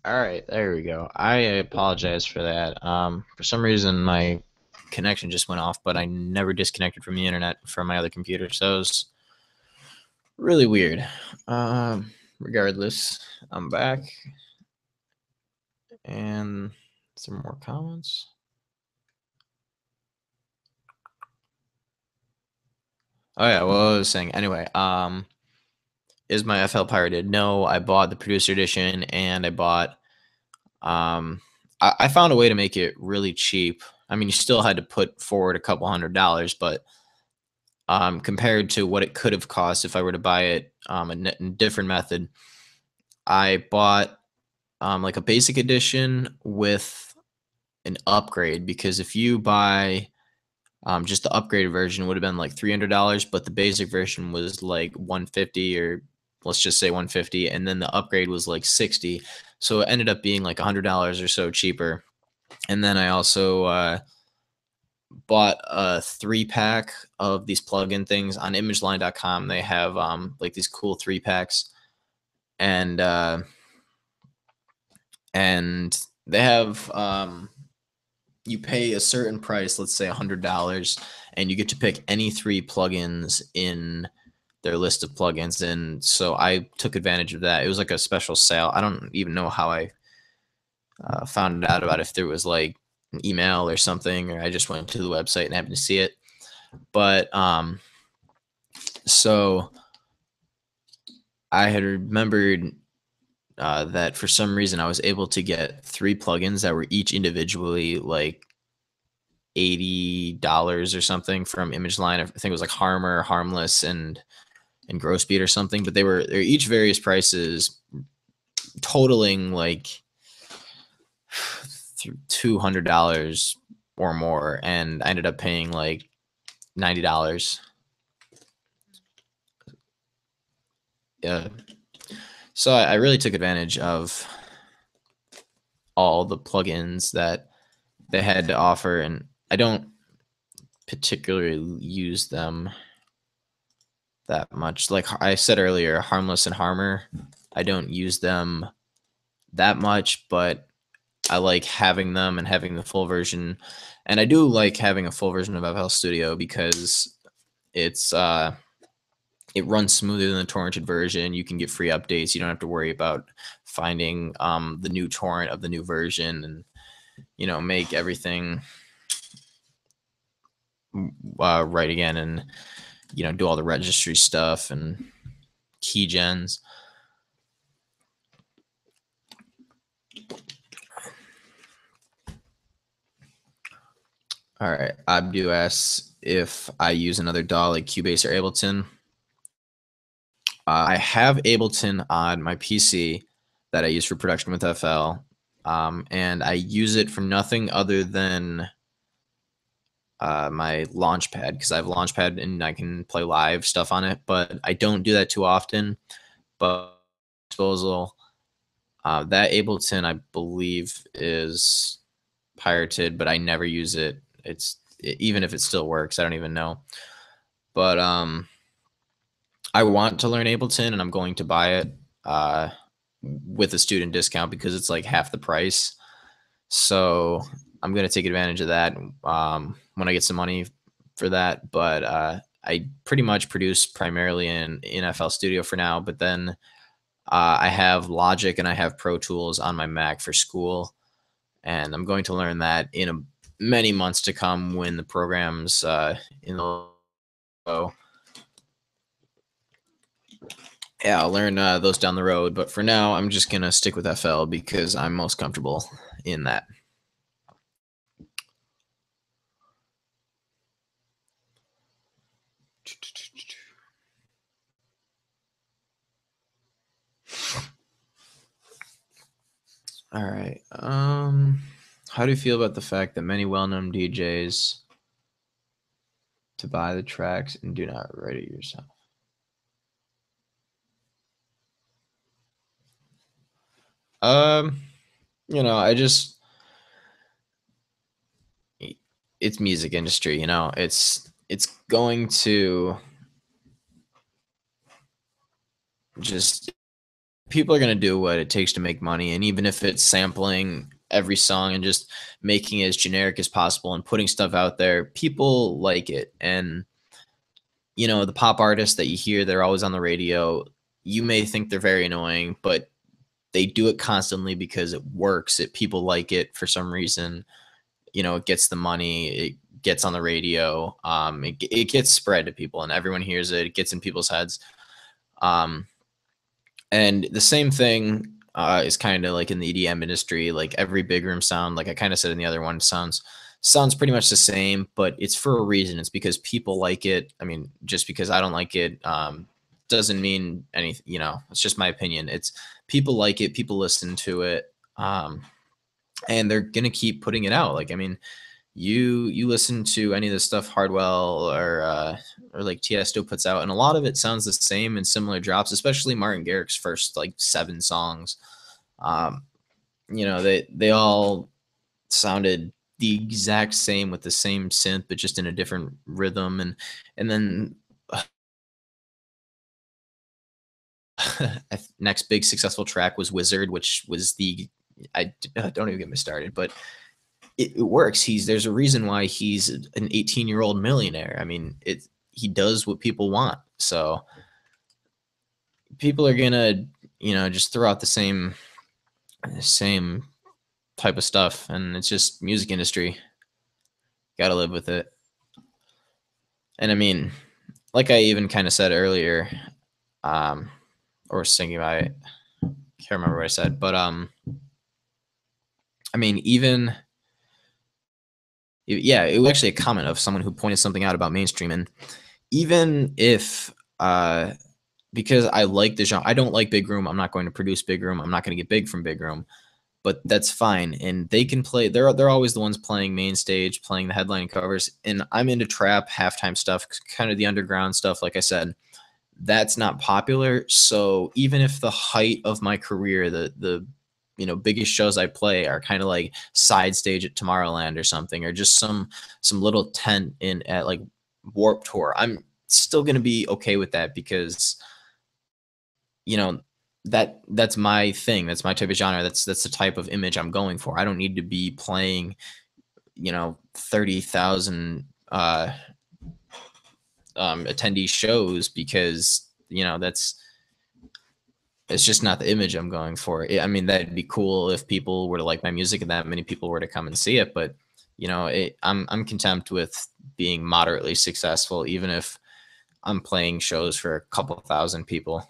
All right, there we go. I apologize for that. For some reason, my connection just went off, but I never disconnected from the internet from my other computer, so it was really weird. Regardless, I'm back, and some more comments. Oh yeah, well, I was saying anyway. Is my FL pirated? No, I bought the producer edition, and I bought. I found a way to make it really cheap. I mean, you still had to put forward a couple $100, but compared to what it could have cost if I were to buy it a different method, I bought like a basic edition with an upgrade, because if you buy just the upgraded version would have been like $300, but the basic version was like 150, or let's just say 150, and then the upgrade was like 60. So it ended up being like $100 or so cheaper. And then I also bought a 3-pack of these plugin things on imageline.com. They have like these cool 3-packs, and and they have you pay a certain price, let's say $100, and you get to pick any 3 plugins in their list of plugins. And so I took advantage of that. It was like a special sale. I don't even know how I found out about it, if there was like an email or something, or I just went to the website and happened to see it. But so I had remembered that for some reason I was able to get 3 plugins that were each individually like $80 or something from ImageLine. I think it was like Harmer, Harmless, and Grossbeat or something. But they're each various prices, totaling like $200 or more, and I ended up paying like $90. Yeah. So I really took advantage of all the plugins that they had to offer, and I don't particularly use them that much. Like I said earlier, Harmless and Harmer, I don't use them that much, but I like having them and having the full version. And I do like having a full version of FL Studio because it's it runs smoother than the torrented version. You can get free updates. You don't have to worry about finding the new torrent of the new version, and make everything right again, and do all the registry stuff and key gens. All right, Abdu asks if I use another DAW like Cubase or Ableton. I have Ableton on my PC that I use for production with FL, and I use it for nothing other than my Launchpad, because I have Launchpad and I can play live stuff on it, but I don't do that too often. But disposal, that Ableton, I believe, is pirated, but I never use it. Even if it still works, I don't even know. But I want to learn Ableton, and I'm going to buy it with a student discount because it's like half the price. So I'm going to take advantage of that when I get some money for that. But I pretty much produce primarily in FL Studio for now. But then I have Logic and I have Pro Tools on my Mac for school. And I'm going to learn that in many months to come when the program's in the low. Yeah, I'll learn those down the road. But for now, I'm just going to stick with FL because I'm most comfortable in that. All right. How do you feel about the fact that many well-known DJs to buy the tracks and do not write it yourself? I just it's music industry, it's going to just people are going to do what it takes to make money, and even if it's sampling every song and just making it as generic as possible and putting stuff out there, people like it. And the pop artists that you hear, they're always on the radio. You may think they're very annoying, but they do it constantly because it works. People like it for some reason. It gets the money. It gets on the radio. It gets spread to people, and everyone hears it. It gets in people's heads. And the same thing is kind of like in the EDM industry. Like every big room sound, like I kind of said in the other one, sounds pretty much the same, but it's for a reason. It's because people like it. I mean, just because I don't like it doesn't mean anything. It's just my opinion. It's people like it. People listen to it, and they're gonna keep putting it out. Like, I mean, you listen to any of the stuff Hardwell or like Tiesto puts out, and a lot of it sounds the same in similar drops, especially Martin Garrix's first like 7 songs. They all sounded the exact same with the same synth, but just in a different rhythm. And then next big successful track was Wizard, which was I don't even get me started, but it works. There's a reason why he's an 18-year-old millionaire. I mean, he does what people want. So people are gonna, just throw out the same type of stuff, and it's just music industry. Got to live with it. And I mean, like I even kind of said earlier, or was thinking about it, can't remember what I said, but I mean, even yeah, it was actually a comment of someone who pointed something out about mainstream, and even if because I like the genre, I don't like big room. I'm not going to produce big room. I'm not going to get big from big room, but that's fine. And they can play. They're always the ones playing main stage, playing the headlining covers. And I'm into trap halftime stuff, kind of the underground stuff. Like I said, that's not popular. So even if the height of my career, the biggest shows I play are kind of like side stage at Tomorrowland or something, or just some little tent in at like Warp Tour, I'm still gonna be okay with that because you know that's my thing. That's my type of genre. That's the type of image I'm going for. I don't need to be playing 30,000 attendee shows because that's it's just not the image I'm going for. I mean, that'd be cool if people were to like my music and that many people were to come and see it, but I'm content with being moderately successful, even if I'm playing shows for a couple thousand people.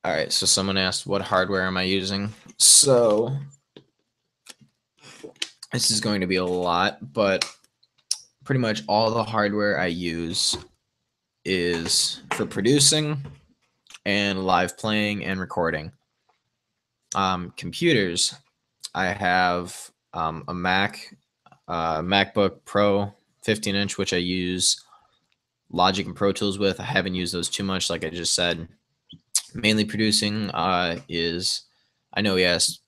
All right, so someone asked, what hardware am I using? So this is going to be a lot, but pretty much all the hardware I use is for producing and live playing and recording. Computers, I have a MacBook Pro 15-inch, which I use Logic and Pro Tools with. I haven't used those too much, like I just said. Mainly producing is, I know he asked,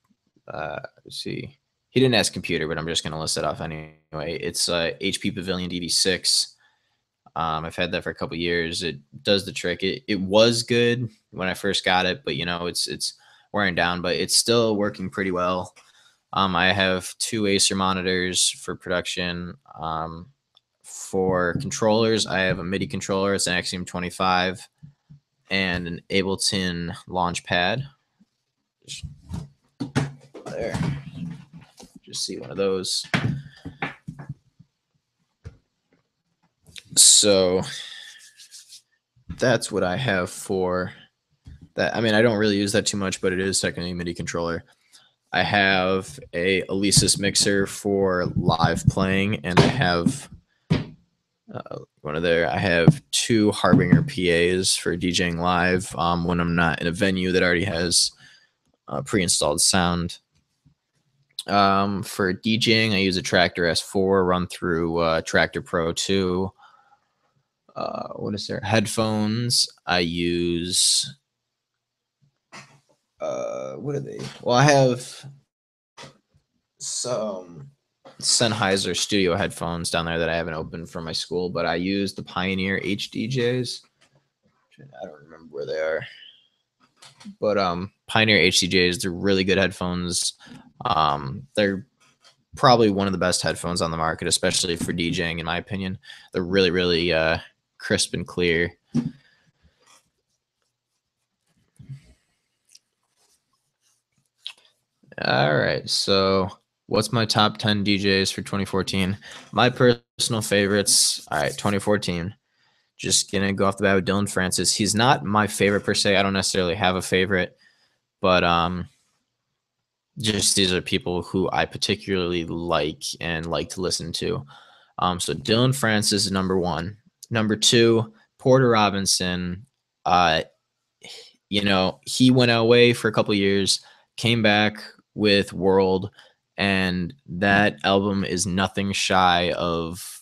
let's see, he didn't ask computer, but I'm just going to list it off anyway. It's HP Pavilion DV6. I've had that for a couple years. It does the trick. It was good when I first got it, but it's wearing down, but it's still working pretty well. I have two Acer monitors for production. For controllers, I have a MIDI controller. It's an Axiom 25 and an Ableton Launchpad. There. Just see one of those. So that's what I have for that. I mean, I don't really use that too much, but it is technically a MIDI controller. I have a Alesis mixer for live playing, and I have one of there. I have two Harbinger PAs for DJing live when I'm not in a venue that already has pre-installed sound. For DJing, I use a Tractor S4 run through Tractor Pro 2. What is there? Headphones. I use what are they? Well, I have some Sennheiser studio headphones down there that I haven't opened from my school, but I use the Pioneer HDJs. I don't remember where they are, but Pioneer HDJs, they're really good headphones. They're probably one of the best headphones on the market, especially for DJing, in my opinion. They're really, really crisp and clear. All right, so what's my top 10 DJs for 2014? My personal favorites. All right, 2014. Just gonna go off the bat with Dylan Francis. He's not my favorite per se. I don't necessarily have a favorite, but just these are people who I particularly like and like to listen to. So Dylan Francis is number one. Number two, Porter Robinson. He went away for a couple years, came back with World, and that album is nothing shy of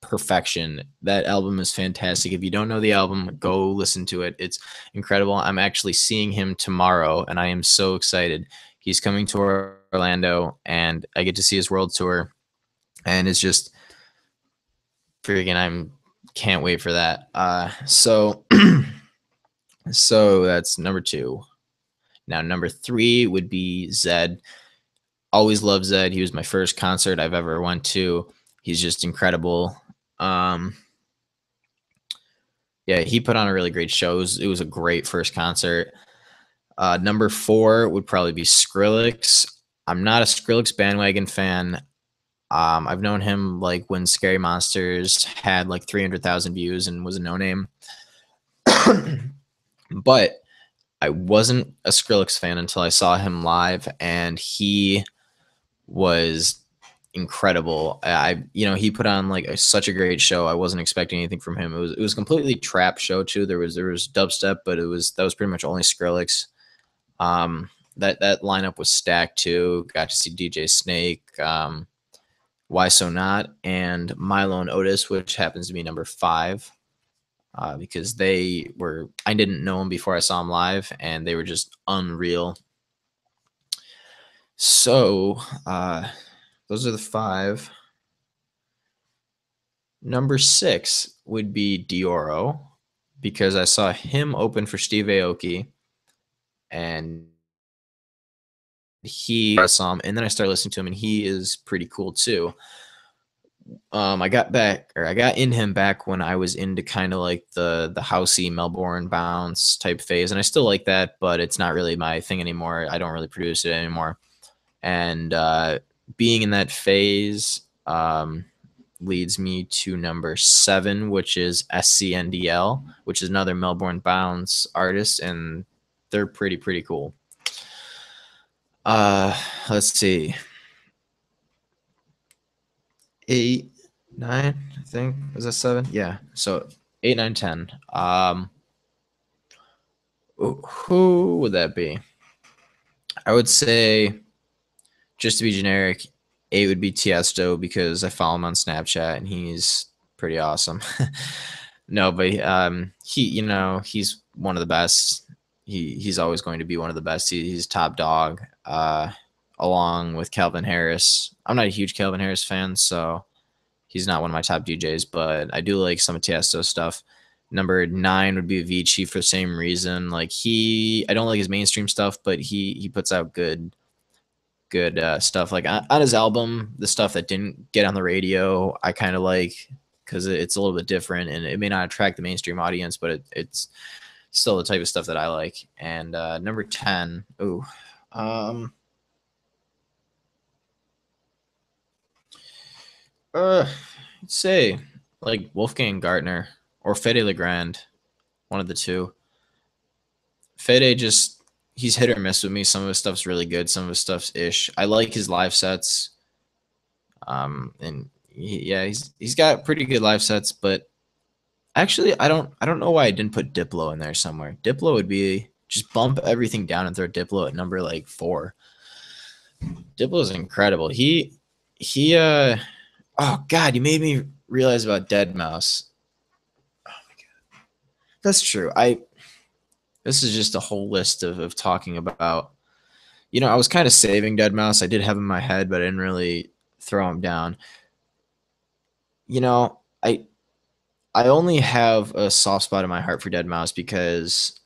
perfection. That album is fantastic. If you don't know the album, go listen to it. It's incredible. I'm actually seeing him tomorrow, and I am so excited. He's coming to Orlando, and I get to see his world tour, and it's just freaking. Can't wait for that. So that's number two. Now number three would be Zed. Always loved Zed. He was my first concert I've ever went to. He's just incredible. Yeah, he put on a really great show. It was a great first concert. Number four would probably be Skrillex. I'm not a Skrillex bandwagon fan. I've known him like when Scary Monsters had like 300,000 views and was a no-name. But I wasn't a Skrillex fan until I saw him live, and he was incredible. He put on like such a great show. I wasn't expecting anything from him. It was a completely trap show too. There was dubstep, but that was pretty much only Skrillex. That lineup was stacked too. Got to see DJ Snake, Why So Not, and Milo and Otis, which happens to be number 5. Because I didn't know them before I saw them live, and they were just unreal. So, those are the 5. Number 6 would be Dioro, because I saw him open for Steve Aoki, and I saw him, and then I started listening to him, and he is pretty cool too. I got in him back when I was into kind of like the housey Melbourne bounce type phase, and I still like that, but it's not really my thing anymore. I don't really produce it anymore, and being in that phase leads me to number 7, which is SCNDL, which is another Melbourne bounce artist, and they're pretty cool. Let's see. 8, 9, I think. Was that 7? Yeah. So 8, 9, 10. Who would that be? I would say, just to be generic, 8 would be Tiesto, because I follow him on Snapchat and he's pretty awesome. No, but he's one of the best. He's always going to be one of the best. He's top dog. Along with Calvin Harris. I'm not a huge Calvin Harris fan, so he's not one of my top DJs, but I do like some of Tiesto's stuff. Number 9 would be Avicii for the same reason. Like I don't like his mainstream stuff, but he puts out good stuff. Like on his album, the stuff that didn't get on the radio, I kind of like, because it's a little bit different, and it may not attract the mainstream audience, but it's still the type of stuff that I like. And number 10, I'd say like Wolfgang Gartner or Fede Legrand, one of the two. Fede he's hit or miss with me. Some of his stuff's really good, some of his stuff's ish. I like his live sets. And he's got pretty good live sets, but actually I don't know why I didn't put Diplo in there somewhere. Diplo would be, just bump everything down and throw Diplo at number like 4. Diplo is incredible. Oh God, you made me realize about Deadmau5. Oh my God, that's true. This is just a whole list of talking about. I was kind of saving Deadmau5. I did have him in my head, but I didn't really throw him down. I only have a soft spot in my heart for Deadmau5 because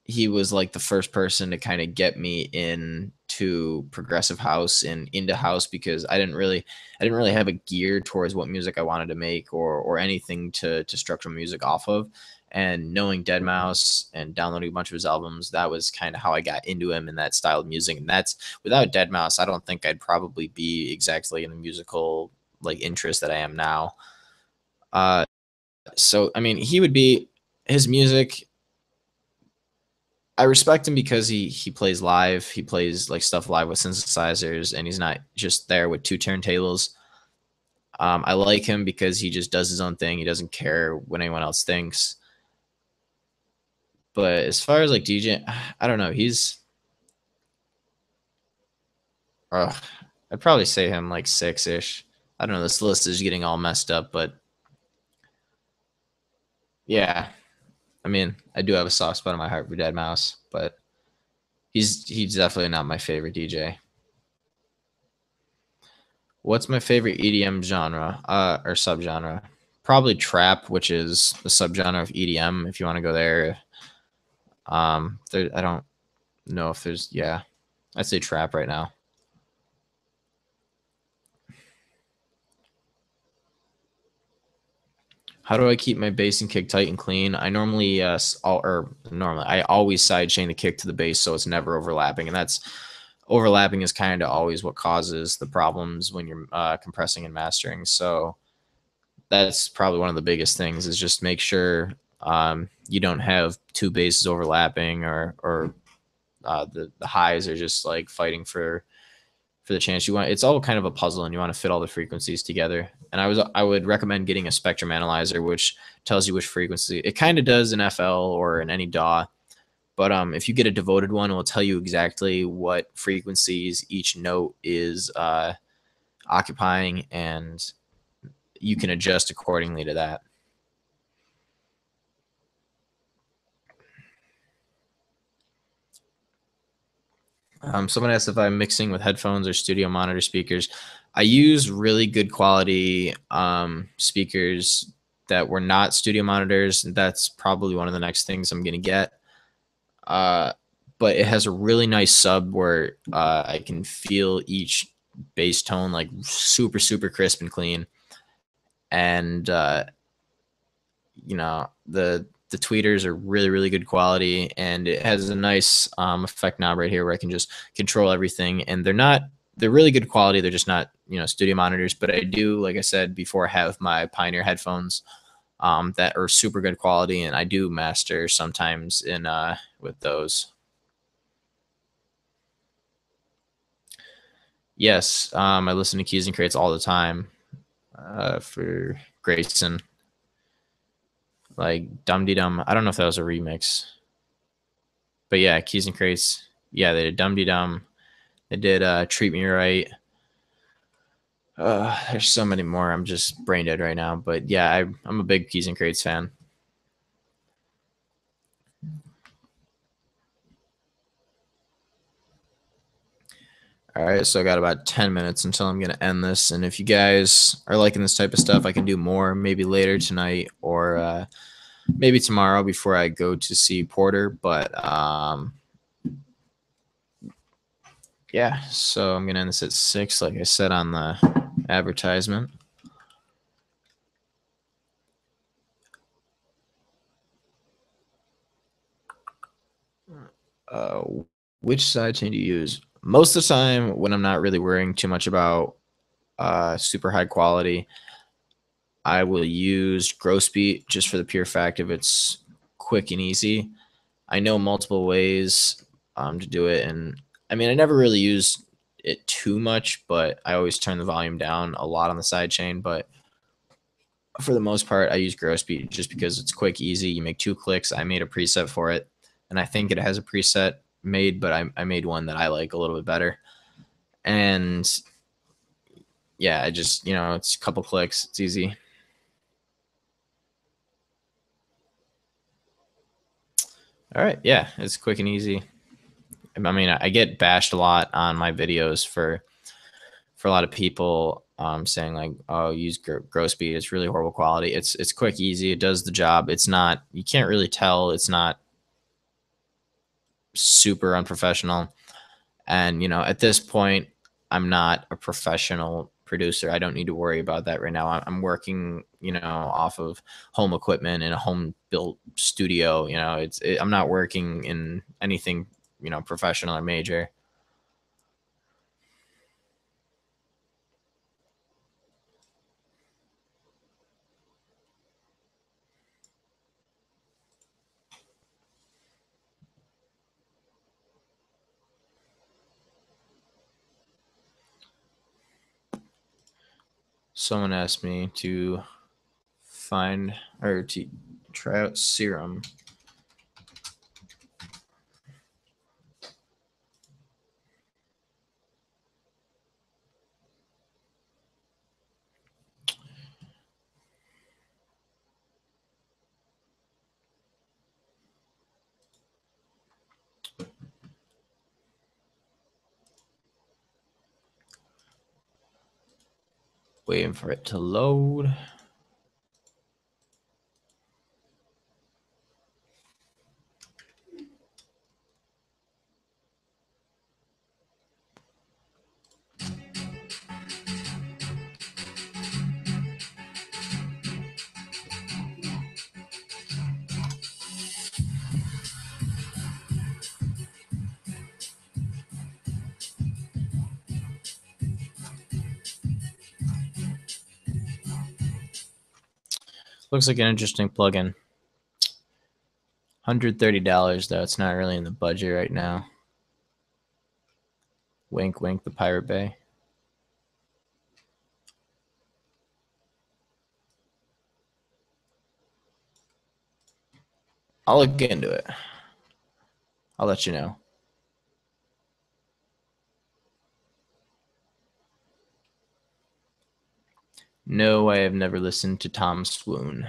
he was like the first person to kind of get me into progressive house and into house, because I didn't really have a gear towards what music I wanted to make or anything to structure music off of. And knowing Deadmau5 and downloading a bunch of his albums, that was kind of how I got into him and that style of music. And that's, without Deadmau5, I don't think I'd probably be exactly in the musical like interest that I am now. So I mean, he would be, his music, I respect him because he plays live. He plays like stuff live with synthesizers, and he's not just there with 2 turntables. I like him because he just does his own thing. He doesn't care what anyone else thinks. But as far as like DJ, I don't know. I'd probably say him like 6-ish. I don't know. This list is getting all messed up, but yeah. I mean, I do have a soft spot in my heart for Deadmau5, but he's definitely not my favorite DJ. What's my favorite EDM genre or subgenre? Probably trap, which is the subgenre of EDM. If you want to go there, I don't know if there's. Yeah, I'd say trap right now. How do I keep my bass and kick tight and clean? I normally, I always sidechain the kick to the bass, so it's never overlapping, and that's overlapping is kind of always what causes the problems when you're compressing and mastering. So that's probably one of the biggest things, is just make sure you don't have 2 basses overlapping, or the highs are just like fighting for for the chance. You want, it's all kind of a puzzle, and you want to fit all the frequencies together. And I would recommend getting a spectrum analyzer, which tells you which frequency. It kind of does in FL or in any DAW, but if you get a devoted one, it will tell you exactly what frequencies each note is occupying, and you can adjust accordingly to that. Someone asked if I'm mixing with headphones or studio monitor speakers. I use really good quality speakers that were not studio monitors. That's probably one of the next things I'm going to get. But it has a really nice sub where I can feel each bass tone like super, super crisp and clean. And, you know, the tweeters are really, really good quality, and it has a nice effect knob right here where I can just control everything. And they're really good quality. They're just not, you know, studio monitors, but I do, like I said before, have my Pioneer headphones that are super good quality, and I do master sometimes in with those. Yes, I listen to Keys and Crates all the time for Grayson. Like Dum Dee Dum. I don't know if that was a remix. But yeah, Keys and Crates. Yeah, they did Dum Dee Dum. They did Treat Me Right. There's so many more. I'm just brain dead right now. But yeah, I'm a big Keys and Crates fan. All right, so I got about 10 minutes until I'm going to end this. And if you guys are liking this type of stuff, I can do more maybe later tonight or maybe tomorrow before I go to see Porter. But yeah, so I'm going to end this at 6, like I said on the advertisement. Which sidechain do you use? Most of the time when I'm not really worrying too much about super high quality, I will use Grosbeat just for the pure fact of it's quick and easy. I know multiple ways to do it, and I mean I never really use it too much, but I always turn the volume down a lot on the sidechain. But for the most part, I use Grosbeat just because it's quick, easy. You make 2 clicks. I made a preset for it, and I think it has a preset made, but I made one that I like a little bit better. And yeah, I just, you know, it's a couple clicks. It's easy. All right. Yeah, it's quick and easy. I mean, I get bashed a lot on my videos for a lot of people saying like, "Oh, use Grosbeat. It's really horrible quality." It's quick, easy. It does the job. It's not. You can't really tell. It's not super unprofessional. And you know, at this point, I'm not a professional producer. I don't need to worry about that right now. I'm working, you know, off of home equipment in a home built studio. You know, I'm not working in anything, you know, professional or major. Someone asked me to find or to try out Serum. Waiting for it to load. Looks like an interesting plugin. $130 though. It's not really in the budget right now. Wink, wink, the Pirate Bay. I'll look into it. I'll let you know. No, I have never listened to Tom Swoon.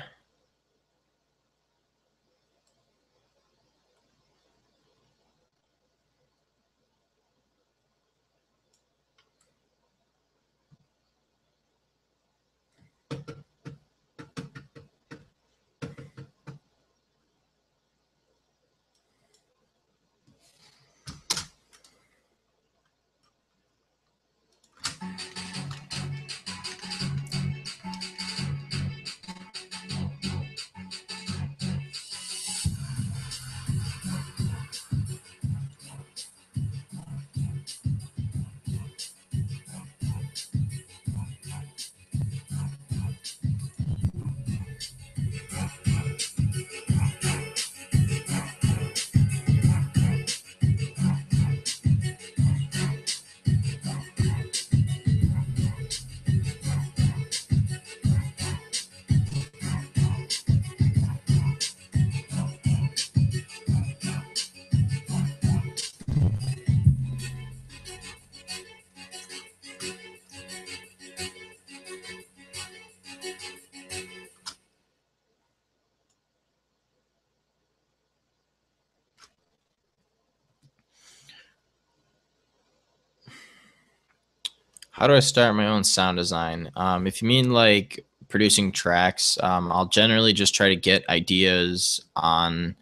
How do I start my own sound design? If you mean like producing tracks, I'll generally just try to get ideas on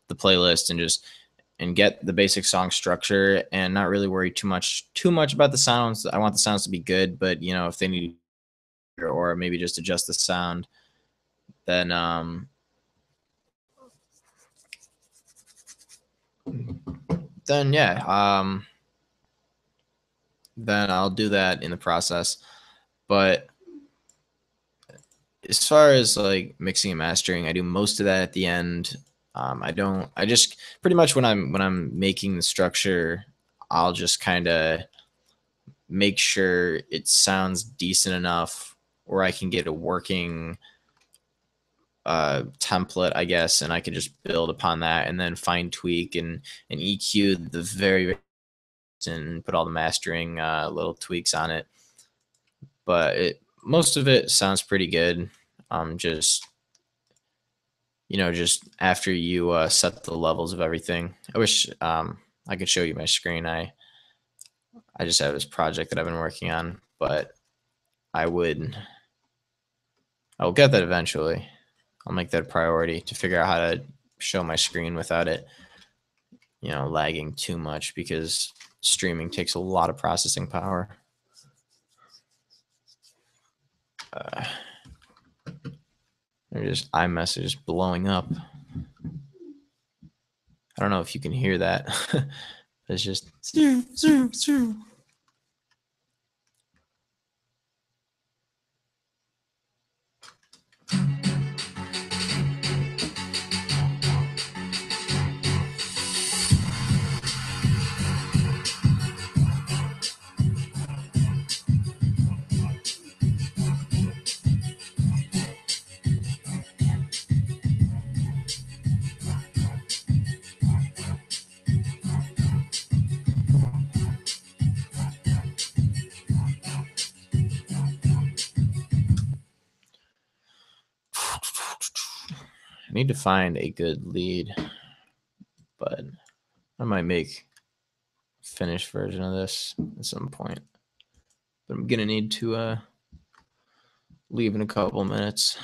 the playlist and just and get the basic song structure and not really worry too much about the sounds. I want the sounds to be good, but you know, if they need or maybe just adjust the sound, then yeah, then I'll do that in the process. But as far as like mixing and mastering, I do most of that at the end. I don't. I just pretty much when I'm making the structure, I'll just kind of make sure it sounds decent enough where I can get a working template, I guess, and I can just build upon that and then fine tweak and EQ the very and put all the mastering little tweaks on it. But most of it sounds pretty good. Just just after you set the levels of everything. I wish I could show you my screen. I just have this project that I've been working on, but I would I'll get that eventually. I'll make that a priority to figure out how to show my screen without it, lagging too much because streaming takes a lot of processing power. There's just iMessage blowing up. I don't know if you can hear that. It's just zoom, zoom, zoom. I need to find a good lead, but I might make a finished version of this at some point. But I'm gonna need to leave in a couple minutes.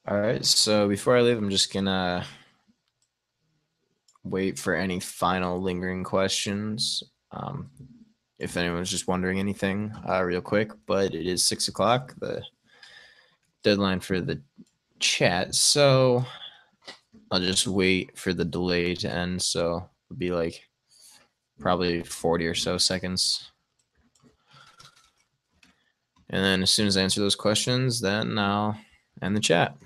All right, so before I leave, I'm just gonna wait for any final lingering questions. If anyone's just wondering anything, real quick, but it is 6 o'clock, the deadline for the chat. So I'll just wait for the delay to end. So it'll be like probably 40 or so seconds. And then as soon as I answer those questions, then I'll end the chat.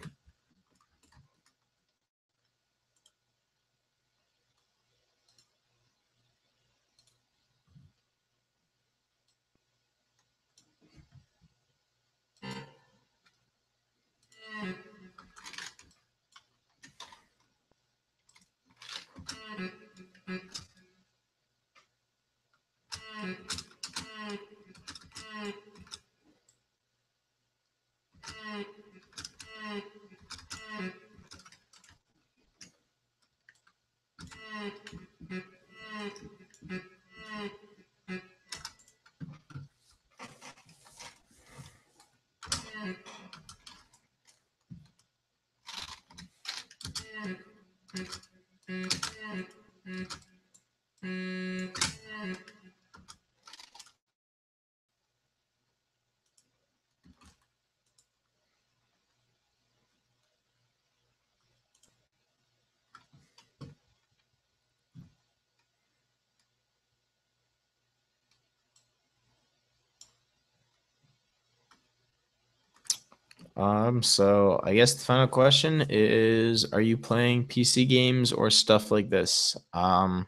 So I guess the final question is, are you playing PC games or stuff like this? I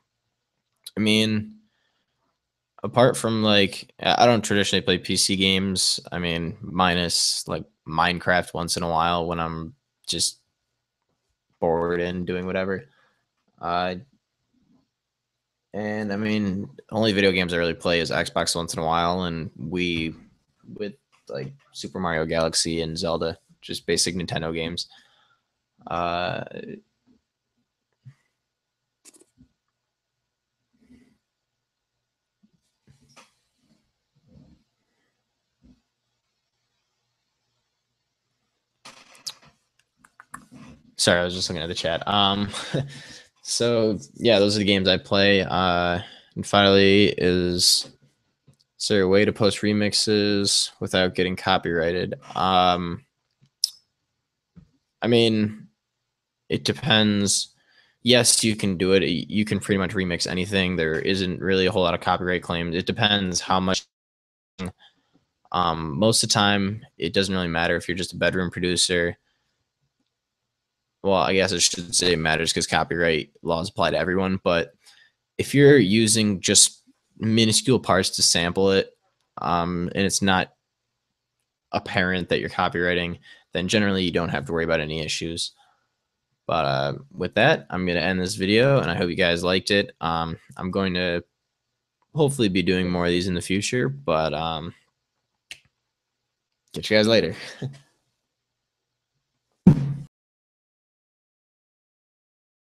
mean, apart from like, I don't traditionally play PC games. I mean, minus like Minecraft once in a while when I'm just bored and doing whatever. Uh, and I mean, only video games I really play is Xbox once in a while, and we with like Super Mario Galaxy and Zelda, just basic Nintendo games. Uh, Sorry, I was just looking at the chat. So yeah, those are the games I play. And finally, is there a way to post remixes without getting copyrighted? I mean, it depends. Yes, you can do it. You can pretty much remix anything. There isn't really a whole lot of copyright claims. It depends how much. Most of the time, it doesn't really matter if you're just a bedroom producer. Well, I guess I should say it matters because copyright laws apply to everyone. But if you're using just minuscule parts to sample it, and it's not apparent that you're copywriting, then generally you don't have to worry about any issues. But with that, I'm going to end this video, and I hope you guys liked it. I'm going to hopefully be doing more of these in the future, but catch you guys later.